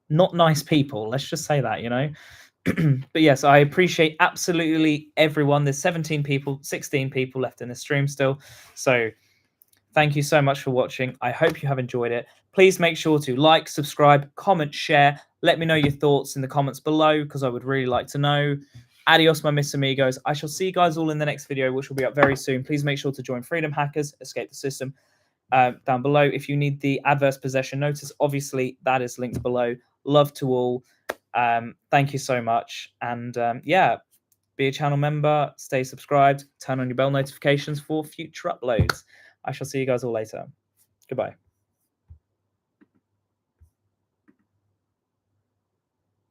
not nice people. Let's just say that, you know. But yes, I appreciate absolutely everyone. There's 17 people, 16 people left in the stream still. So thank you so much for watching. I hope you have enjoyed it. Please make sure to like, subscribe, comment, share. Let me know your thoughts in the comments below, because I would really like to know. Adios, my Miss Amigos. I shall see you guys all in the next video, which will be up very soon. Please make sure to join Freedom Hackers, Escape the System down below. If you need the adverse possession notice, obviously that is linked below. Love to all. Thank you so much. And yeah, be a channel member, stay subscribed, turn on your bell notifications for future uploads. I shall see you guys all later. Goodbye.